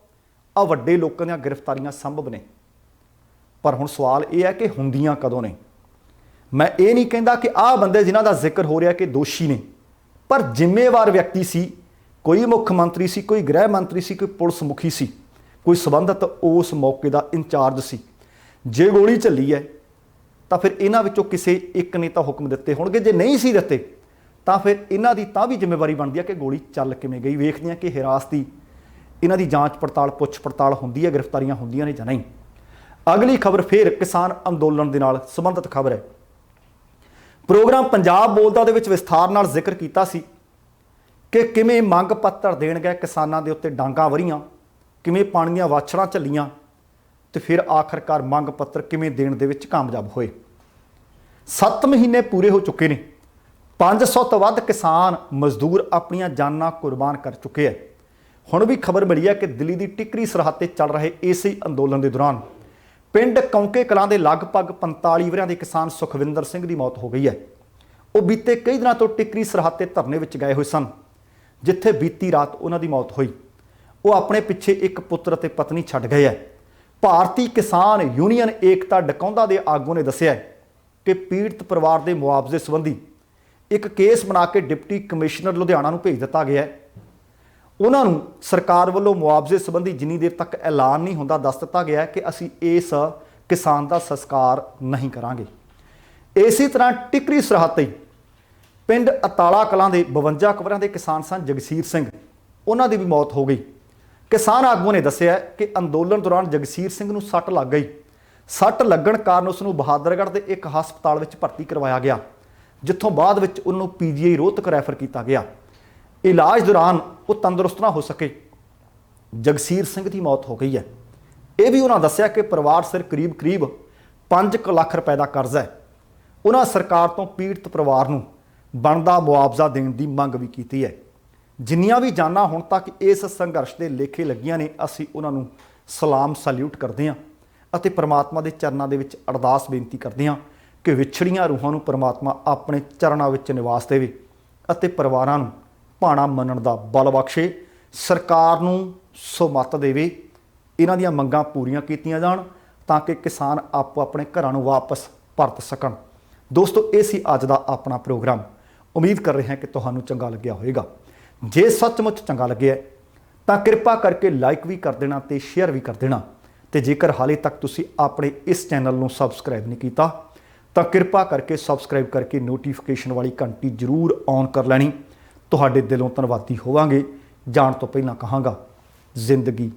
ਆ ਵੱਡੇ ਲੋਕਾਂ ਦੀਆਂ ਗ੍ਰਿਫਤਾਰੀਆਂ ਸੰਭਵ ਨੇ, ਪਰ ਹੁਣ ਸਵਾਲ ਇਹ ਹੈ ਕਿ ਹੁੰਦੀਆਂ ਕਦੋਂ ਨੇ। ਮੈਂ ਇਹ ਨਹੀਂ ਕਹਿੰਦਾ ਕਿ ਆਹ ਬੰਦੇ ਜਿਨ੍ਹਾਂ ਦਾ ਜ਼ਿਕਰ ਹੋ ਰਿਹਾ ਕਿ ਦੋਸ਼ੀ ਨੇ, ਪਰ ਜ਼ਿੰਮੇਵਾਰ ਵਿਅਕਤੀ ਸੀ, ਕੋਈ ਮੁੱਖ ਮੰਤਰੀ ਸੀ, ਕੋਈ ਗ੍ਰਹਿ ਮੰਤਰੀ ਸੀ, ਕੋਈ ਪੁਲਿਸ ਮੁਖੀ ਸੀ, ਕੋਈ ਸੰਬੰਧਿਤ ਉਸ ਮੌਕੇ ਦਾ ਇੰਚਾਰਜ ਸੀ। ਜੇ ਗੋਲੀ ਚੱਲੀ ਹੈ ਤਾਂ ਫਿਰ ਇਹਨਾਂ ਵਿੱਚੋਂ ਕਿਸੇ ਇੱਕ ਨੇ ਤਾਂ ਹੁਕਮ ਦਿੱਤੇ ਹੋਣਗੇ, ਜੇ ਨਹੀਂ ਸੀ ਦਿੱਤੇ ਤਾਂ ਫਿਰ ਇਹਨਾਂ ਦੀ ਤਾਂ ਵੀ ਜ਼ਿੰਮੇਵਾਰੀ ਬਣਦੀ ਹੈ ਕਿ ਗੋਲੀ ਚੱਲ ਕਿਵੇਂ ਗਈ। ਵੇਖਦੇ ਹਾਂ ਕਿ ਹਿਰਾਸਤੀ ਇਹਨਾਂ ਦੀ ਜਾਂਚ ਪੜਤਾਲ ਪੁੱਛ ਪੜਤਾਲ ਹੁੰਦੀ ਹੈ, ਗ੍ਰਿਫਤਾਰੀਆਂ ਹੁੰਦੀਆਂ ਨੇ ਜਾਂ ਨਹੀਂ। ਅਗਲੀ ਖਬਰ ਫਿਰ ਕਿਸਾਨ ਅੰਦੋਲਨ ਦੇ ਨਾਲ ਸੰਬੰਧਿਤ ਖਬਰ ਹੈ। ਪ੍ਰੋਗਰਾਮ ਪੰਜਾਬ ਬੋਲਦਾ ਦੇ ਵਿੱਚ ਵਿਸਥਾਰ ਨਾਲ ਜ਼ਿਕਰ ਕੀਤਾ ਸੀ ਕਿ ਕਿਵੇਂ ਮੰਗ ਪੱਤਰ ਦੇਣ ਗਏ ਕਿਸਾਨਾਂ ਦੇ ਉੱਤੇ ਡਾਂਗਾਂ ਵਰੀਆਂ, ਕਿਵੇਂ ਪਾਣੀ ਦੀਆਂ ਵਾਛੜਾਂ ਝੱਲੀਆਂ ਤੇ ਫਿਰ ਆਖਰਕਾਰ ਮੰਗ ਪੱਤਰ ਕਿਵੇਂ ਦੇਣ ਦੇ ਵਿੱਚ ਕਾਮਯਾਬ ਹੋਏ। 7 ਮਹੀਨੇ ਪੂਰੇ ਹੋ ਚੁੱਕੇ ਨੇ, 500 ਤੋਂ ਵੱਧ ਕਿਸਾਨ ਮਜ਼ਦੂਰ ਆਪਣੀਆਂ ਜਾਨਾਂ ਕੁਰਬਾਨ ਕਰ ਚੁੱਕੇ ਹੈ। ਹੁਣ ਵੀ ਖਬਰ ਮਿਲੀ ਹੈ ਕਿ ਦਿੱਲੀ ਦੀ ਟਿਕਰੀ ਸਰਹੱਦ ਤੇ ਚੱਲ ਰਹੇ ਇਸੇ ਅੰਦੋਲਨ ਦੇ ਦੌਰਾਨ ਪਿੰਡ ਕੌਂਕੇ ਕਲਾਂ ਦੇ ਲਗਭਗ 45 ਵਰ੍ਹਿਆਂ ਦੇ ਕਿਸਾਨ ਸੁਖਵਿੰਦਰ ਸਿੰਘ ਦੀ ਮੌਤ ਹੋ ਗਈ ਹੈ। ਉਹ ਬੀਤੇ ਕਈ ਦਿਨਾਂ ਤੋਂ ਟਿਕਰੀ ਸਰਹੱਦ ਤੇ ਧਰਨੇ ਵਿੱਚ ਗਏ ਹੋਏ ਸਨ, ਜਿੱਥੇ ਬੀਤੀ ਰਾਤ ਉਹਨਾਂ ਦੀ ਮੌਤ ਹੋਈ। ਉਹ ਆਪਣੇ ਪਿੱਛੇ ਇੱਕ ਪੁੱਤਰ ਅਤੇ ਪਤਨੀ ਛੱਡ ਗਏ ਹੈ। ਭਾਰਤੀ ਕਿਸਾਨ ਯੂਨੀਅਨ ਏਕਤਾ ਡਕੌਂਦਾ ਦੇ ਆਗੂ ਨੇ ਦੱਸਿਆ ਕਿ ਪੀੜਤ ਪਰਿਵਾਰ ਦੇ ਮੁਆਵਜ਼ੇ ਸੰਬੰਧੀ ਇੱਕ ਕੇਸ ਬਣਾ ਕੇ ਡਿਪਟੀ ਕਮਿਸ਼ਨਰ ਲੁਧਿਆਣਾ ਨੂੰ ਭੇਜ ਦਿੱਤਾ ਗਿਆ ਹੈ। ਉਹਨਾਂ ਨੂੰ ਸਰਕਾਰ ਵੱਲੋਂ ਮੁਆਵਜ਼ੇ ਸੰਬੰਧੀ ਜਿੰਨੀ ਦੇਰ ਤੱਕ ਐਲਾਨ ਨਹੀਂ ਹੁੰਦਾ ਦੱਸ ਦਿੱਤਾ ਗਿਆ ਹੈ ਕਿ ਅਸੀਂ ਇਸ ਕਿਸਾਨ ਦਾ ਸੰਸਕਾਰ ਨਹੀਂ ਕਰਾਂਗੇ। ਇਸੇ ਤਰ੍ਹਾਂ ਟਿਕਰੀ ਸਰਹੱਦ ਤੇ ਪਿੰਡ ਅਤਾਲਾ ਕਲਾਂ ਦੇ 52 ਕਵਰਾਂ ਦੇ ਕਿਸਾਨ ਸਨ ਜਗਸੀਰ ਸਿੰਘ, ਉਹਨਾਂ ਦੀ ਵੀ ਮੌਤ ਹੋ ਗਈ। ਕਿਸਾਨ ਆਗੂ ਨੇ ਦੱਸਿਆ ਕਿ ਅੰਦੋਲਨ ਦੌਰਾਨ ਜਗਸੀਰ ਸਿੰਘ ਨੂੰ ਸੱਟ ਲੱਗ ਗਈ। ਸੱਟ ਲੱਗਣ ਕਾਰਨ ਉਸ ਨੂੰ ਬਹਾਦਰਗੜ੍ਹ ਦੇ ਇੱਕ ਹਸਪਤਾਲ ਵਿੱਚ ਭਰਤੀ ਕਰਵਾਇਆ ਗਿਆ, ਜਿੱਥੋਂ ਬਾਅਦ ਵਿੱਚ ਉਹਨੂੰ PGI ਰੋਹਤਕ ਰੈਫਰ ਕੀਤਾ ਗਿਆ। ਇਲਾਜ ਦੌਰਾਨ ਉਹ ਤੰਦਰੁਸਤ ਨਾ ਹੋ ਸਕੇ। ਜਗਸੀਰ ਸਿੰਘ ਦੀ ਮੌਤ ਹੋ ਗਈ ਹੈ। ਇਹ ਵੀ ਉਹਨਾਂ ਦੱਸਿਆ ਕਿ ਪਰਿਵਾਰ ਸਿਰ ਕਰੀਬ 5 ਲੱਖ ਰੁਪਏ ਦਾ ਕਰਜ਼ਾ ਹੈ। ਉਹਨਾਂ ਸਰਕਾਰ ਤੋਂ ਪੀੜਤ ਪਰਿਵਾਰ ਨੂੰ ਬਣਦਾ ਮੁਆਵਜ਼ਾ ਦੇਣ ਦੀ ਮੰਗ ਵੀ ਕੀਤੀ ਹੈ। ਜਿੰਨੀਆਂ ਵੀ ਜਾਨਾਂ ਹੁਣ ਤੱਕ ਇਸ ਸੰਘਰਸ਼ ਦੇ ਲੇਖੇ ਲੱਗੀਆਂ ਨੇ, ਅਸੀਂ ਉਹਨਾਂ ਨੂੰ ਸਲਾਮ ਸੈਲਿਊਟ ਕਰਦੇ ਹਾਂ ਅਤੇ ਪ੍ਰਮਾਤਮਾ ਦੇ ਚਰਨਾਂ ਦੇ ਵਿੱਚ ਅਰਦਾਸ ਬੇਨਤੀ ਕਰਦੇ ਹਾਂ ਕਿ ਵਿਛੜੀਆਂ ਰੂਹਾਂ ਨੂੰ ਪ੍ਰਮਾਤਮਾ ਆਪਣੇ ਚਰਨਾਂ ਵਿੱਚ ਨਿਵਾਸ ਦੇਵੇ ਅਤੇ ਪਰਿਵਾਰਾਂ ਨੂੰ ਭਾਣਾ ਮੰਨਣ ਦਾ ਬਲ ਬਖਸ਼ੇ। ਸਰਕਾਰ ਨੂੰ ਸੁਮੱਤ ਦੇਵੇ, ਇਹਨਾਂ ਦੀਆਂ ਮੰਗਾਂ ਪੂਰੀਆਂ ਕੀਤੀਆਂ ਜਾਣ ਤਾਂ ਕਿ ਕਿਸਾਨ ਆਪੋ ਆਪਣੇ ਘਰਾਂ ਨੂੰ ਵਾਪਸ ਪਰਤ ਸਕਣ। ਦੋਸਤੋ, ਇਹ ਸੀ ਅੱਜ ਦਾ ਆਪਣਾ ਪ੍ਰੋਗਰਾਮ। ਉਮੀਦ ਕਰ ਰਹੇ ਹਾਂ ਕਿ ਤੁਹਾਨੂੰ ਚੰਗਾ ਲੱਗਿਆ ਹੋਵੇਗਾ। ਜੇ ਸੱਚਮੁੱਚ ਚੰਗਾ ਲੱਗਿਆ ਤਾਂ ਕਿਰਪਾ ਕਰਕੇ ਲਾਈਕ ਵੀ ਕਰ ਦੇਣਾ ਤੇ ਸ਼ੇਅਰ ਵੀ ਕਰ ਦੇਣਾ। ਤੇ ਜੇਕਰ ਹਾਲੇ ਤੱਕ ਤੁਸੀਂ ਆਪਣੇ ਇਸ ਚੈਨਲ ਨੂੰ ਸਬਸਕ੍ਰਾਈਬ ਨਹੀਂ ਕੀਤਾ ਤਾਂ ਕਿਰਪਾ ਕਰਕੇ ਸਬਸਕ੍ਰਾਈਬ ਕਰਕੇ ਨੋਟੀਫਿਕੇਸ਼ਨ ਵਾਲੀ ਘੰਟੀ ਜ਼ਰੂਰ ਔਨ ਕਰ ਲੈਣੀ। ਤੁਹਾਡੇ ਦਿਲੋਂ ਧੰਨਵਾਦੀ ਹੋਵਾਂਗੇ। ਜਾਣ ਤੋਂ ਪਹਿਲਾਂ ਕਹਾਂਗਾ, ਜ਼ਿੰਦਗੀ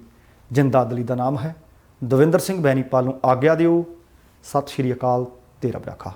ਜਿੰਦਾ ਦਿਲੀ ਦਾ ਨਾਮ ਹੈ। ਦਵਿੰਦਰ ਸਿੰਘ ਬੈਨੀਪਾਲ ਨੂੰ ਆਗਿਆ ਦਿਓ। ਸਤਿ ਸ਼੍ਰੀ ਅਕਾਲ ਤੇ ਰੱਬ ਰਾਖਾ।